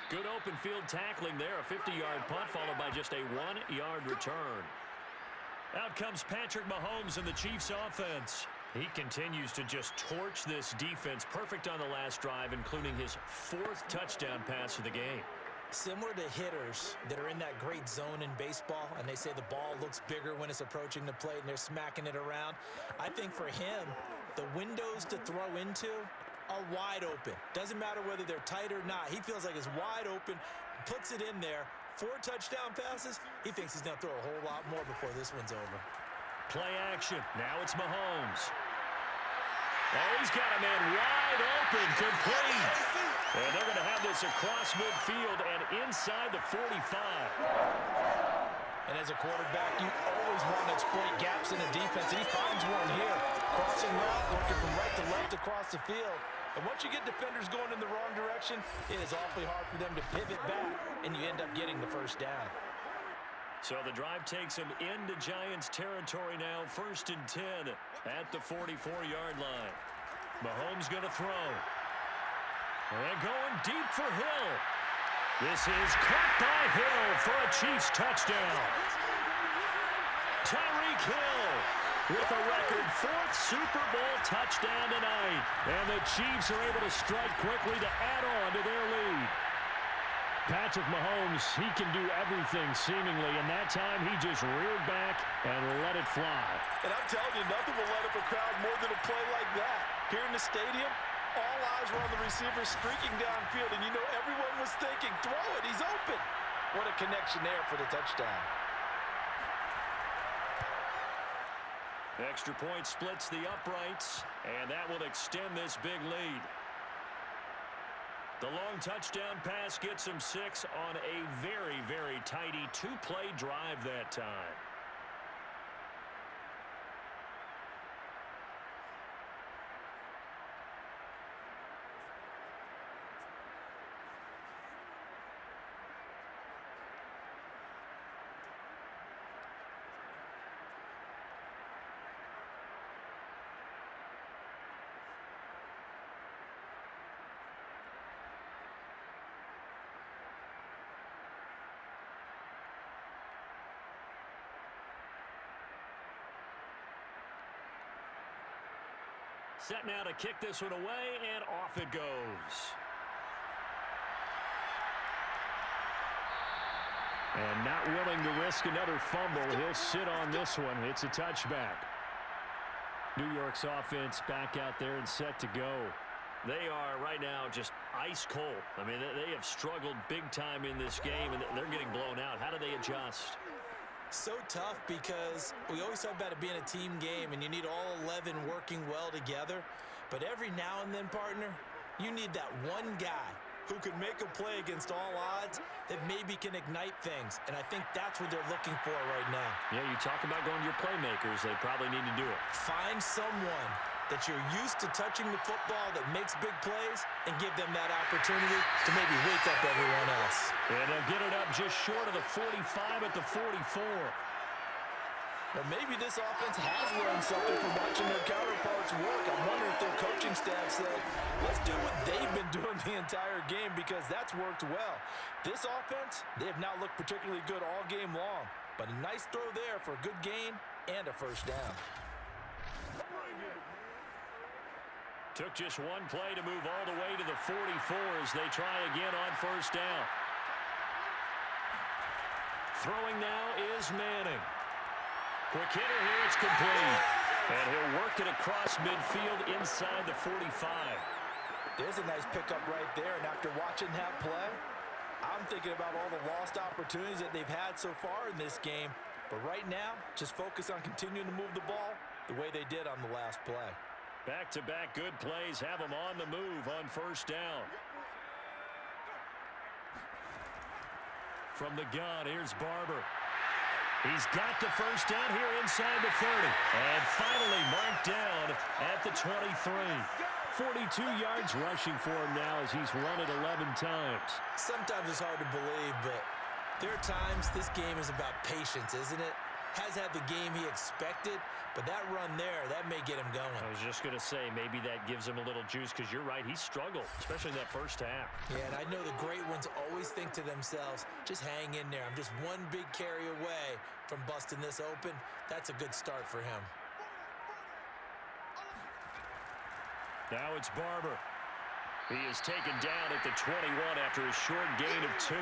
Good open field tackling there. A 50-yard punt followed by just a 1-yard return. Out comes Patrick Mahomes and the Chiefs offense. He continues to just torch this defense. Perfect on the last drive, including his 4th touchdown pass of the game. Similar to hitters that are in that great zone in baseball, and they say the ball looks bigger when it's approaching the plate and they're smacking it around. I think for him, the windows to throw into are wide open. Doesn't matter whether they're tight or not. He feels like it's wide open, puts it in there. 4 touchdown passes. He thinks he's going to throw a whole lot more before this one's over. Play action. Now it's Mahomes. Oh, he's got a man wide open, complete. And they're going to have this across midfield and inside the 45. And as a quarterback, you always want to exploit gaps in the defense, and he finds one here. Crossing route, working from right to left across the field. And once you get defenders going in the wrong direction, it is awfully hard for them to pivot back, and you end up getting the 1st down. So the drive takes him into Giants territory now, 1st and 10 at the 44-yard line. Mahomes going to throw. And going deep for Hill. This is caught by Hill for a Chiefs touchdown. Tyreek Hill with a record 4th Super Bowl touchdown tonight. And the Chiefs are able to strike quickly to add on to their lead. Patrick Mahomes, he can do everything seemingly, and that time he just reared back and let it fly. And I'm telling you, nothing will light up a crowd more than a play like that. Here in the stadium, All eyes were on the receiver streaking downfield, and you know everyone was thinking, throw it, he's open. What a connection there for the touchdown. Extra point splits the uprights, and that will extend this big lead. The long touchdown pass gets him 6 on a very, very tidy 2-play drive that time. Set now to kick this one away, and off it goes. And not willing to risk another fumble, he'll sit on this one. It's a touchback. New York's offense back out there and set to go. They are right now just ice cold. I mean, they have struggled big time in this game, and they're getting blown out. How do they adjust? So tough because we always talk about it being a team game and you need all 11 working well together. But every now and then, partner, you need that one guy who can make a play against all odds that maybe can ignite things. And I think that's what they're looking for right now. Yeah, you talk about going to your playmakers. They probably need to do it. Find someone that you're used to touching the football that makes big plays and give them that opportunity to maybe wake up everyone else. And they'll get it up just short of the 45 at the 44. But maybe this offense has learned something from watching their counterparts work. I wonder if their coaching staff said, let's do what they've been doing the entire game because that's worked well. This offense, they have not looked particularly good all game long. But a nice throw there for a good gain and a first down. Took just one play to move all the way to the 44 as they try again on first down. Throwing now is Manning. Quick hitter here, it's complete. And he'll work it across midfield inside the 45. There's a nice pickup right there, and after watching that play, I'm thinking about all the lost opportunities that they've had so far in this game. But right now, just focus on continuing to move the ball the way they did on the last play. Back-to-back good plays have them on the move on first down. From the gun, here's Barber. He's got the first down here inside the 30. And finally marked down at the 23. 42 yards rushing for him now as he's run it 11 times. Sometimes it's hard to believe, but there are times this game is about patience, isn't it? Has had the game he expected, but that run there, that may get him going. I was just going to say, maybe that gives him a little juice because you're right, he struggled, especially in that first half. Yeah, and I know the great ones always think to themselves, just hang in there. I'm just one big carry away from busting this open. That's a good start for him. Now it's Barber. He is taken down at the 21 after a short gain of 2.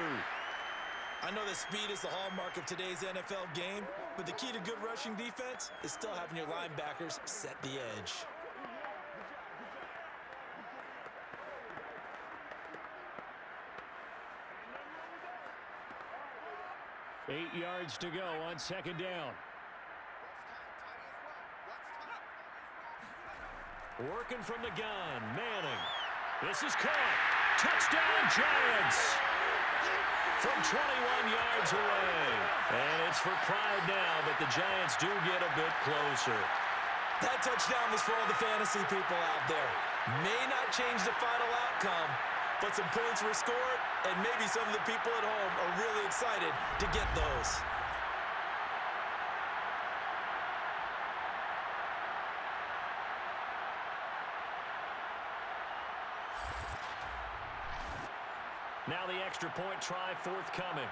I know that speed is the hallmark of today's NFL game, but the key to good rushing defense is still having your linebackers set the edge. Eight yards to go on second down. Working from the gun, Manning. This is caught. Touchdown, Giants! From 21 yards away. And it's for pride now, but the Giants do get a bit closer. That touchdown was for all the fantasy people out there. May not change the final outcome, but some points were scored, and maybe some of the people at home are really excited to get those. Now the extra point try forthcoming.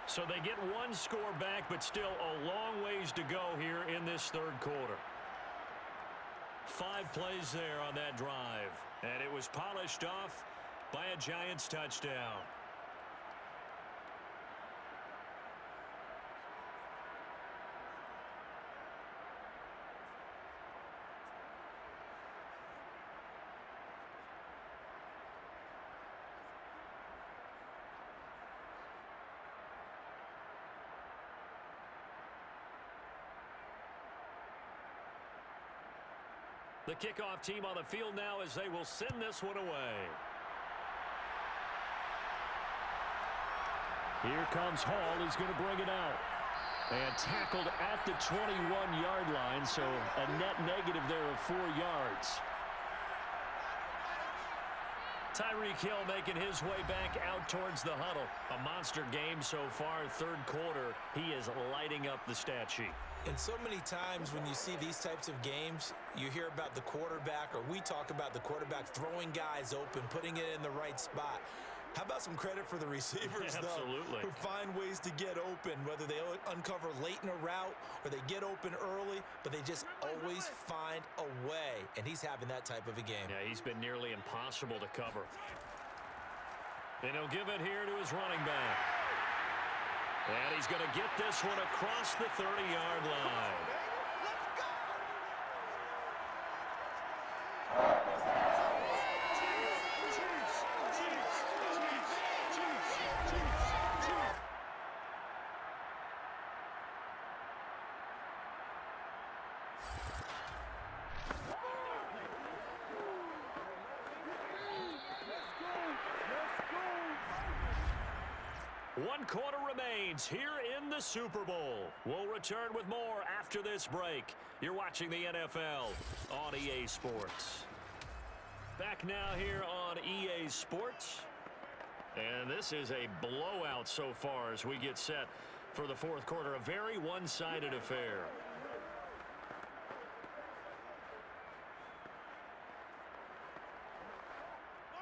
So they get one score back, but still a long ways to go here in this third quarter. 5 plays there on that drive, and it was polished off by a Giants touchdown. The kickoff team on the field now as they will send this one away. Here comes Hall. He's going to bring it out. And tackled at the 21-yard line, so a net negative there of 4 yards. Tyreek Hill making his way back out towards the huddle. A monster game so far, third quarter. He is lighting up the stat sheet. And so many times when you see these types of games, you hear about the quarterback, or we talk about the quarterback throwing guys open, putting it in the right spot. How about some credit for the receivers, Absolutely. though, who find ways to get open, whether they uncover late in a route or they get open early, but they just always find a way. And he's having that type of a game. Yeah, he's been nearly impossible to cover. And he'll give it here to his running back. And he's going to get this one across the 30-yard line. One quarter remains here in the Super Bowl. We'll return with more after this break. You're watching the NFL on EA Sports. Back now here on EA Sports. And this is a blowout so far as we get set for the fourth quarter. A very one-sided affair.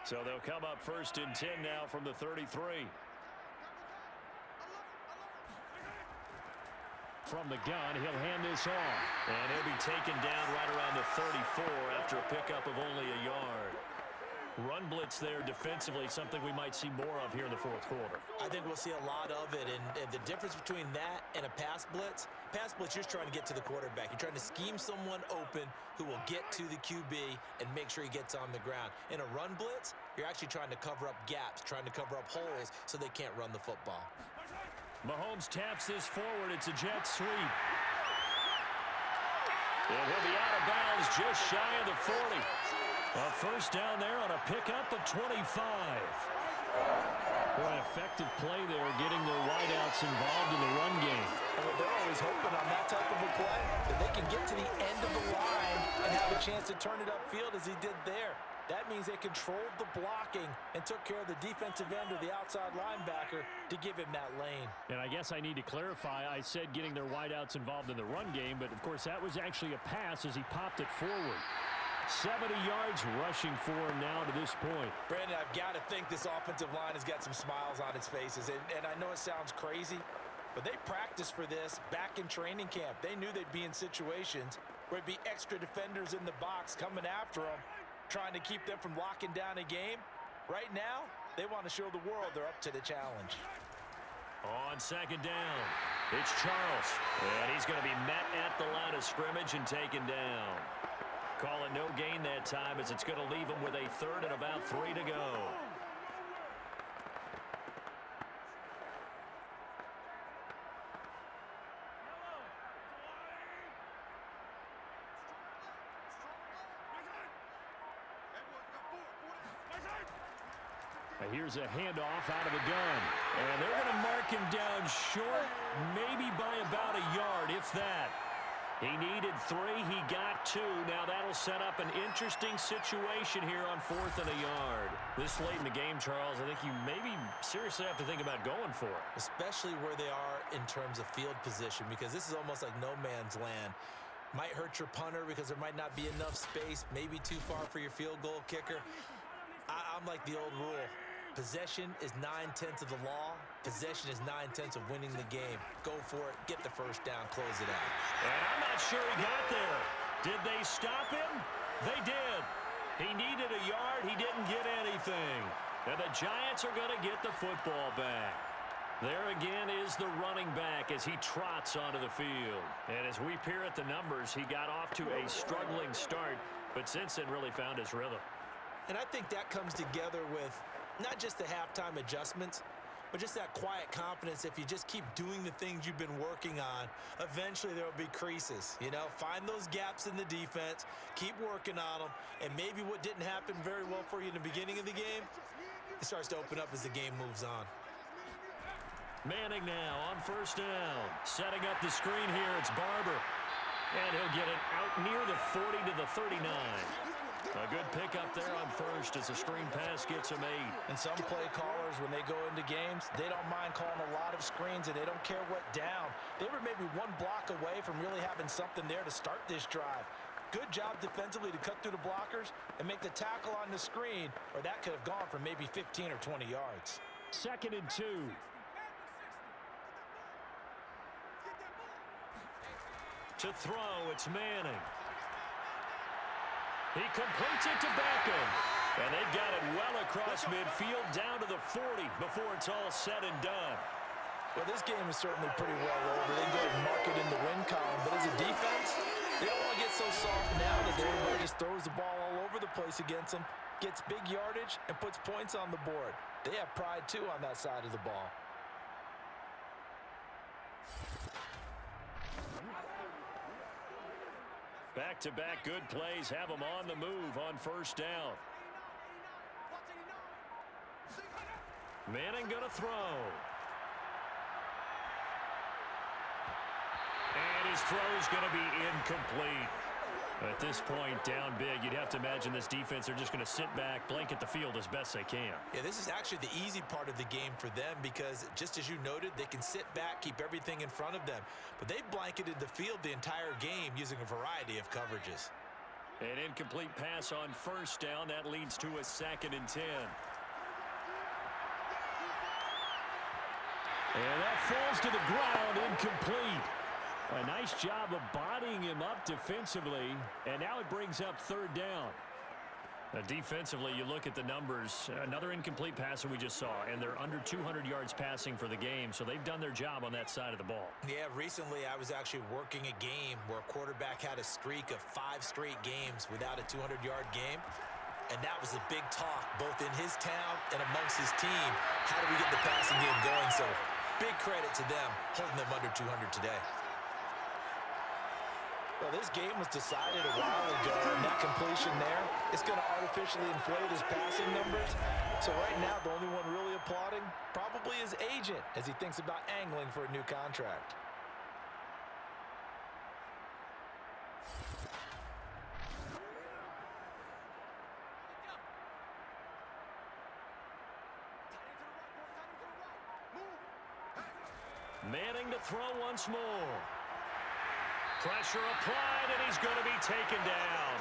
So they'll come up 1st and 10 now from the 33. From the gun, he'll hand this off. And he'll be taken down right around the 34 after a pickup of only a yard. Run blitz there defensively, something we might see more of here in the fourth quarter. I think we'll see a lot of it, and the difference between that and a pass blitz, you're trying to get to the quarterback. You're trying to scheme someone open who will get to the QB and make sure he gets on the ground. In a run blitz, you're actually trying to cover up gaps, trying to cover up holes so they can't run the football. Mahomes taps this forward. It's a jet sweep. And he'll be out of bounds just shy of the 40. A first down there on a pickup of 25. What an effective play there, getting their wideouts involved in the run game. They're always hoping on that type of a play that they can get to the end of the line and have a chance to turn it upfield as he did there. That means they controlled the blocking and took care of the defensive end or the outside linebacker to give him that lane. And I guess I need to clarify, I said getting their wideouts involved in the run game, but of course that was actually a pass as he popped it forward. 70 yards rushing for him now to this point. Brandon, I've got to think this offensive line has got some smiles on its faces. And I know it sounds crazy, but they practiced for this back in training camp. They knew they'd be in situations where it'd be extra defenders in the box coming after them, trying to keep them from locking down a game. Right now, they want to show the world they're up to the challenge. On second down, it's Charles. And he's going to be met at the line of scrimmage and taken down. Call it no gain that time as it's going to leave him with a third and about 3 to go. Here's a handoff out of the gun. And they're going to mark him down short, maybe by about a yard, if that. He needed 3. He got 2. Now that'll set up an interesting situation here on 4th and a yard. This late in the game, Charles, I think you maybe seriously have to think about going for it. Especially where they are in terms of field position, because this is almost like no man's land. Might hurt your punter because there might not be enough space, maybe too far for your field goal kicker. I'm like the old rule. Possession is 9/10 of the law. Possession is 9/10 of winning the game. Go for it. Get the first down. Close it out. And I'm not sure he got there. Did they stop him? They did. He needed a yard. He didn't get anything. And the Giants are going to get the football back. There again is the running back as he trots onto the field. And as we peer at the numbers, he got off to a struggling start, but since then really found his rhythm. And I think that comes together with not just the halftime adjustments, but just that quiet confidence. If you just keep doing the things you've been working on, eventually there will be creases. You know, find those gaps in the defense, keep working on them, and maybe what didn't happen very well for you in the beginning of the game, it starts to open up as the game moves on. Manning now on first down. Setting up the screen here, it's Barber. And he'll get it out near the 40 to the 39. A good pickup there on first as the screen pass gets him 8. And some play callers, when they go into games, they don't mind calling a lot of screens, and they don't care what down. They were maybe one block away from really having something there to start this drive. Good job defensively to cut through the blockers and make the tackle on the screen, or that could have gone for maybe 15 or 20 yards. 2nd and 2. To throw, it's Manning. He completes it to Beckham. And they've got it well across midfield down to the 40 before it's all said and done. Well, this game is certainly pretty well over. They go and mark it in the win column. But as a defense, they don't want to get so soft now that everybody just throws the ball all over the place against them, gets big yardage, and puts points on the board. They have pride, too, on that side of the ball. Back-to-back good plays have them on the move on first down. Manning going to throw. And his throw's going to be incomplete. At this point, down big, you'd have to imagine this defense, they're just going to sit back, blanket the field as best they can. Yeah, this is actually the easy part of the game for them because, just as you noted, they can sit back, keep everything in front of them. But they've blanketed the field the entire game using a variety of coverages. An incomplete pass on first down. That leads to a 2nd and 10. And that falls to the ground, incomplete. A nice job of bodying him up defensively, and now it brings up 3rd down. Defensively, you look at the numbers. Another incomplete pass that we just saw, and they're under 200 yards passing for the game, so they've done their job on that side of the ball. Yeah, recently I was actually working a game where a quarterback had a streak of 5 straight games without a 200-yard game, and that was a big talk both in his town and amongst his team. How do we get the passing game going? So big credit to them holding them under 200 today. Well, this game was decided a while ago, and that completion there, it's going to artificially inflate his passing numbers. So right now, the only one really applauding probably his agent as he thinks about angling for a new contract. Manning to throw once more. Pressure applied, and he's going to be taken down.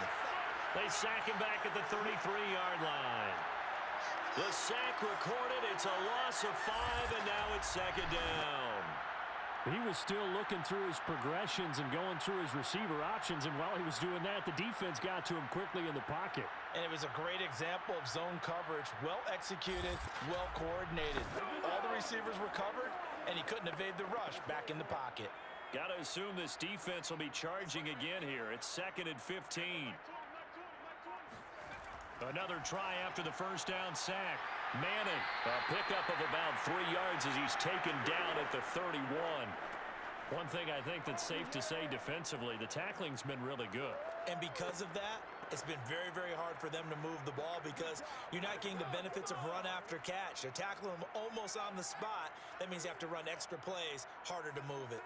They sack him back at the 33-yard line. The sack recorded. It's a loss of 5, and now it's 2nd down. He was still looking through his progressions and going through his receiver options, and while he was doing that, the defense got to him quickly in the pocket. And it was a great example of zone coverage. Well executed, well coordinated. All the receivers were covered, and he couldn't evade the rush back in the pocket. Got to assume this defense will be charging again here. It's 2nd and 15. Another try after the first down sack. Manning, a pickup of about 3 yards as he's taken down at the 31. One thing I think that's safe to say defensively, the tackling's been really good. And because of that, it's been very, very hard for them to move the ball because you're not getting the benefits of run after catch. They're tackling them almost on the spot. That means you have to run extra plays, harder to move it.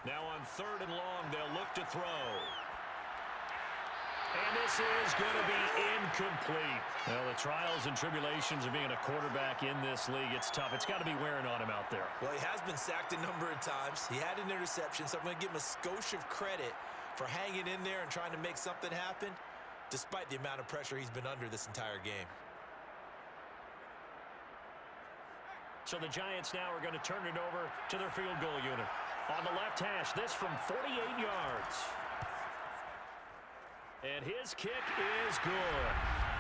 Now on 3rd and long, they'll look to throw. And this is going to be incomplete. Well, the trials and tribulations of being a quarterback in this league, it's tough. It's got to be wearing on him out there. Well, he has been sacked a number of times. He had an interception, so I'm going to give him a skosh of credit for hanging in there and trying to make something happen, despite the amount of pressure he's been under this entire game. So the Giants now are going to turn it over to their field goal unit. On the left hash, this from 48 yards. And his kick is good.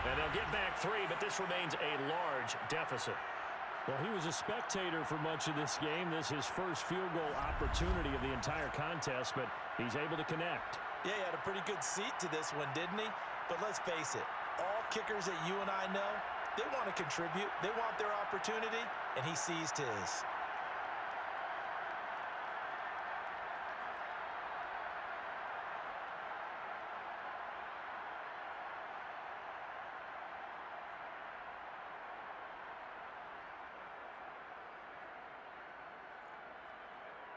And they'll get back 3, but this remains a large deficit. Well, he was a spectator for much of this game. This is his first field goal opportunity of the entire contest, but he's able to connect. Yeah, he had a pretty good seat to this one, didn't he? But let's face it, all kickers that you and I know, They want to contribute. They want their opportunity, and he seized his.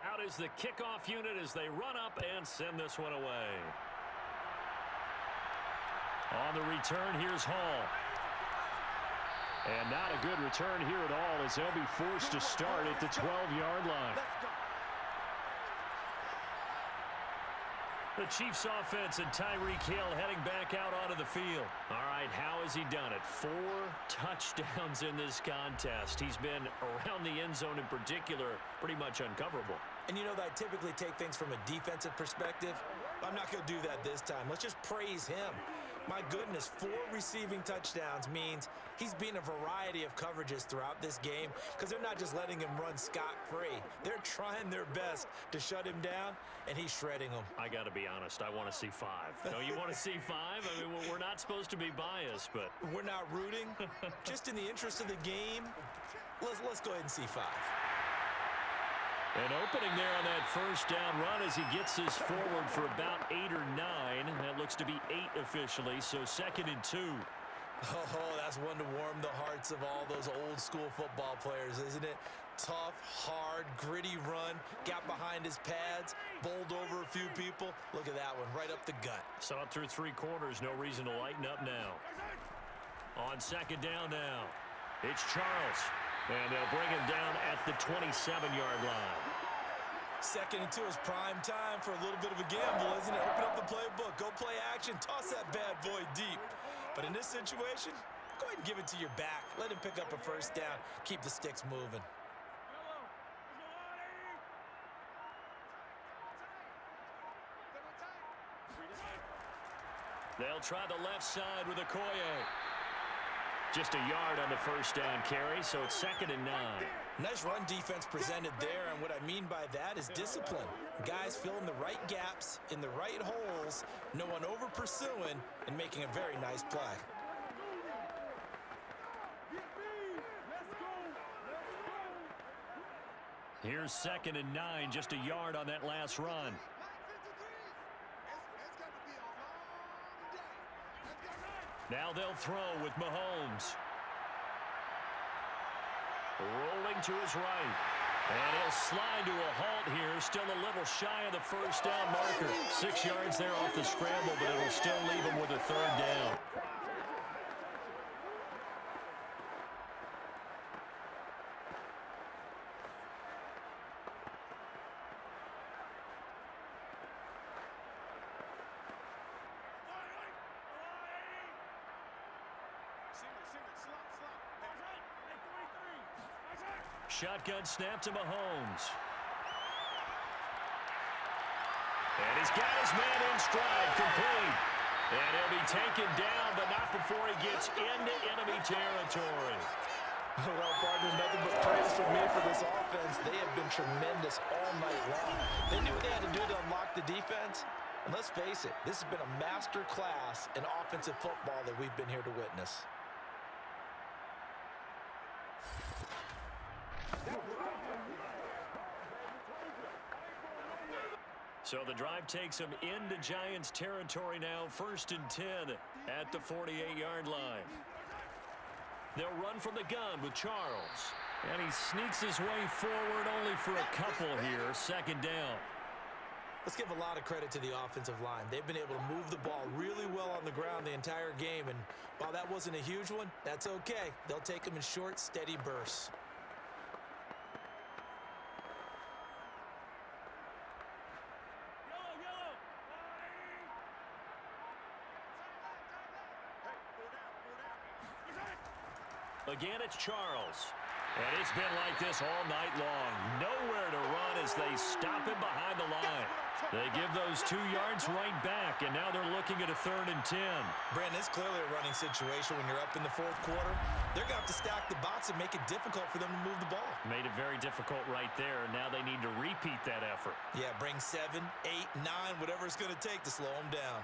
Out is the kickoff unit as they run up and send this one away. On the return, here's Hall. And not a good return here at all as they'll be forced to start at the 12-yard line. The Chiefs offense and Tyreek Hill heading back out onto the field. All right, how has he done it? 4 touchdowns in this contest. He's been around the end zone in particular, pretty much uncoverable. And you know that I typically take things from a defensive perspective. I'm not going to do that this time. Let's just praise him. My goodness, 4 receiving touchdowns means he's been a variety of coverages throughout this game because they're not just letting him run scot-free. They're trying their best to shut him down, and he's shredding them. I got to be honest, I want to see 5. No, you want to see 5? I mean, we're not supposed to be biased, but... We're not rooting. Just in the interest of the game, let's go ahead and see 5. An opening there on that first down run as he gets this forward for about 8 or 9. That looks to be 8 officially, so 2nd and 2. Oh, that's one to warm the hearts of all those old school football players, isn't it? Tough, hard, gritty run, got behind his pads, bowled over a few people. Look at that one, right up the gut. Saw it through 3 quarters, no reason to lighten up now. On 2nd down now, it's Charles. And they'll bring him down at the 27-yard line. 2nd and 2 is prime time for a little bit of a gamble, isn't it? Open up the playbook, go play action, toss that bad boy deep. But in this situation, go ahead and give it to your back. Let him pick up a first down, keep the sticks moving. They'll try the left side with Okoye. Just a yard on the first down carry, so it's 2nd and 9. Nice run defense presented there, and what I mean by that is discipline. Guys filling the right gaps in the right holes, no one over-pursuing, and making a very nice play. Here's 2nd and 9, just a yard on that last run. Now they'll throw with Mahomes. Rolling to his right. And he'll slide to a halt here. Still a little shy of the first down marker. 6 yards there off the scramble, but it'll still leave him with a 3rd down. Shotgun snap to Mahomes. And he's got his man in stride, complete. And he'll be taken down, but not before he gets into enemy territory. Well, partner, nothing but praise from me for this offense. They have been tremendous all night long. They knew what they had to do to unlock the defense. And let's face it, this has been a master class in offensive football that we've been here to witness. So the drive takes them into Giants territory now. 1st and 10 at the 48-yard line. They'll run from the gun with Charles. And he sneaks his way forward only for a couple here. 2nd down. Let's give a lot of credit to the offensive line. They've been able to move the ball really well on the ground the entire game. And while that wasn't a huge one, that's okay. They'll take them in short, steady bursts. Again, it's Charles. And it's been like this all night long. Nowhere to run as they stop him behind the line. They give those 2 yards right back, and now they're looking at a 3rd and 10. Brandon, it's clearly a running situation when you're up in the 4th quarter. They're going to have to stack the box and make it difficult for them to move the ball. Made it very difficult right there, and now they need to repeat that effort. Yeah, bring 7, 8, 9, whatever it's going to take to slow them down.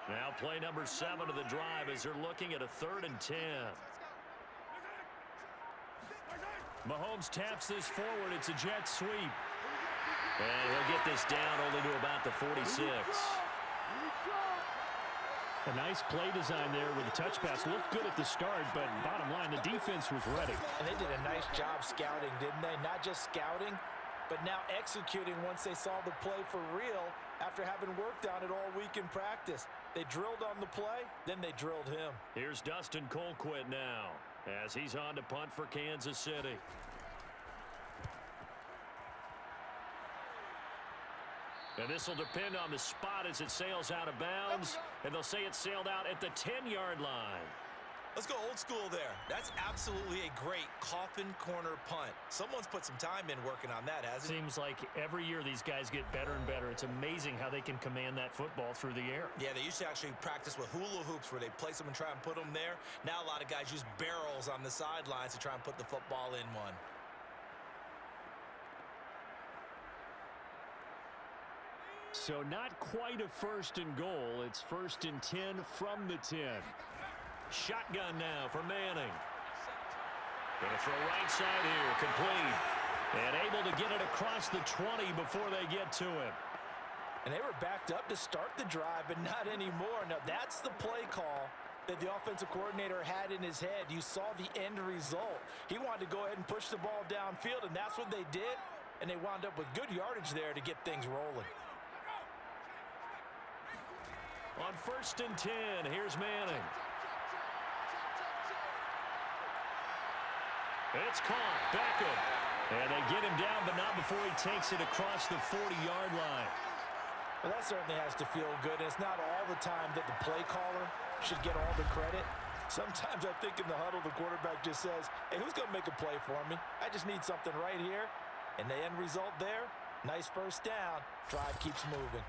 Now play number 7 of the drive as they're looking at a 3rd and 10. Mahomes taps this forward. It's a jet sweep. And he'll get this down only to about the 46. A nice play design there with the touch pass. Looked good at the start, but bottom line, the defense was ready. And they did a nice job scouting, didn't they? Not just scouting, but now executing once they saw the play for real after having worked on it all week in practice. They drilled on the play, then they drilled him. Here's Dustin Colquitt now as he's on to punt for Kansas City. And this will depend on the spot as it sails out of bounds. And they'll say it sailed out at the 10-yard line. Let's go old school there. That's absolutely a great coffin corner punt. Someone's put some time in working on that, hasn't it? Seems like every year these guys get better and better. It's amazing how they can command that football through the air. Yeah, they used to actually practice with hula hoops where they place them and try and put them there. Now a lot of guys use barrels on the sidelines to try and put the football in one. So not quite a 1st and goal. It's 1st and 10 from the 10. Shotgun now for Manning. Gonna throw right side here, complete. And able to get it across the 20 before they get to him. And they were backed up to start the drive, but not anymore. Now that's the play call that the offensive coordinator had in his head. You saw the end result. He wanted to go ahead and push the ball downfield, and that's what they did. And they wound up with good yardage there to get things rolling. On 1st and 10, here's Manning. It's caught. Beckham. And they get him down, but not before he takes it across the 40-yard line. Well, that certainly has to feel good. And it's not all the time that the play caller should get all the credit. Sometimes I think in the huddle, the quarterback just says, hey, who's going to make a play for me? I just need something right here. And the end result there, nice first down. Drive keeps moving.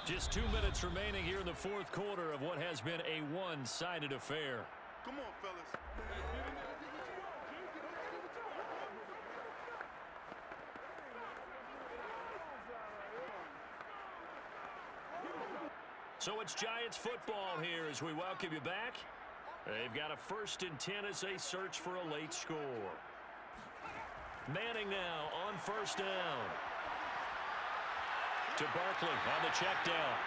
Just 2 minutes remaining here in the 4th quarter of what has been a one-sided affair. Come on, fellas. So it's Giants football here as we welcome you back. They've got a 1st and 10 as they search for a late score. Manning now on 1st down. To Barkley on the check down.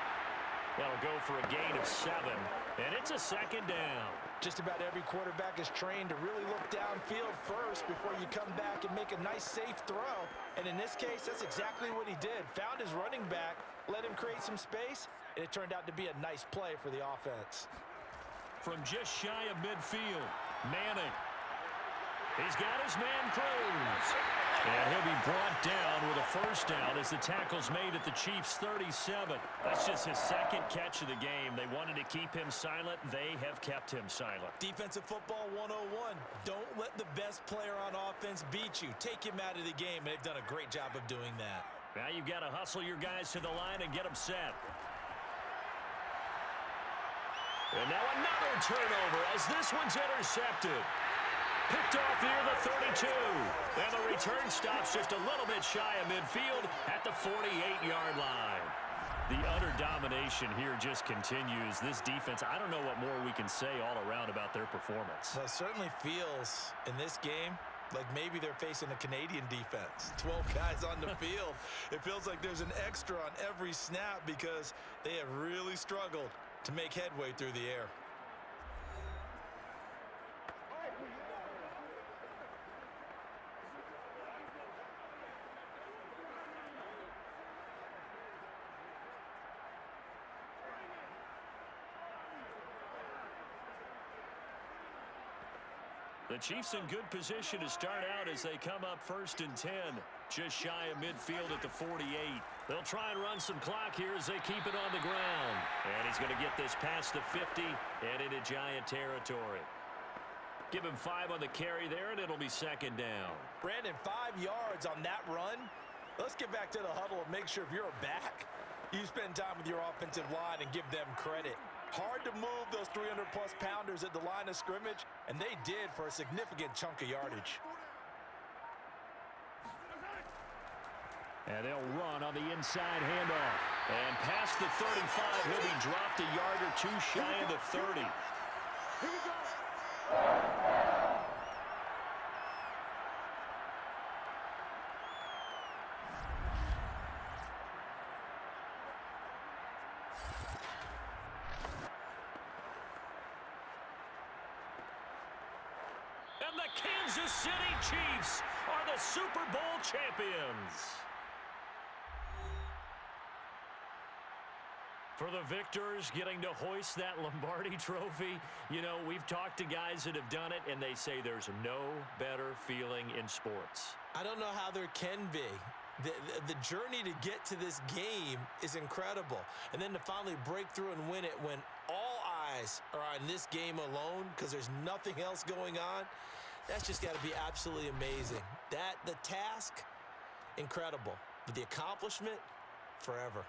That'll go for a gain of 7, and it's a 2nd down. Just about every quarterback is trained to really look downfield first before you come back and make a nice, safe throw. And in this case, that's exactly what he did. Found his running back, let him create some space, and it turned out to be a nice play for the offense. From just shy of midfield, Manning. He's got his man Cruz. And he'll be brought down with a 1st down as the tackle's made at the Chiefs' 37. That's just his 2nd catch of the game. They wanted to keep him silent. They have kept him silent. Defensive football 101. Don't let the best player on offense beat you. Take him out of the game, and they've done a great job of doing that. Now you've got to hustle your guys to the line and get them set. And now another turnover as this one's intercepted. Picked off near the 32. And the return stops just a little bit shy of midfield at the 48-yard line. The utter domination here just continues. This defense, I don't know what more we can say all around about their performance. Well, it certainly feels in this game like maybe they're facing a Canadian defense. 12 guys on the field. It feels like there's an extra on every snap because they have really struggled to make headway through the air. The Chiefs in good position to start out as they come up 1st and 10. Just shy of midfield at the 48. They'll try and run some clock here as they keep it on the ground. And he's going to get this past the 50 and into Giant territory. Give him 5 on the carry there, and it'll be 2nd down. Brandon, 5 yards on that run. Let's get back to the huddle and make sure if you're a back, you spend time with your offensive line and give them credit. Hard to move those 300-plus pounders at the line of scrimmage, and they did for a significant chunk of yardage. And they'll run on the inside handoff. And past the 35, he'll be dropped a yard or two shy of the 30. And the Kansas City Chiefs are the Super Bowl champions. For the victors, getting to hoist that Lombardi trophy, you know, we've talked to guys that have done it, and they say there's no better feeling in sports. I don't know how there can be. The journey to get to this game is incredible. And then to finally break through and win it when all eyes are on this game alone because there's nothing else going on, that's just got to be absolutely amazing. The task, incredible. But the accomplishment, forever.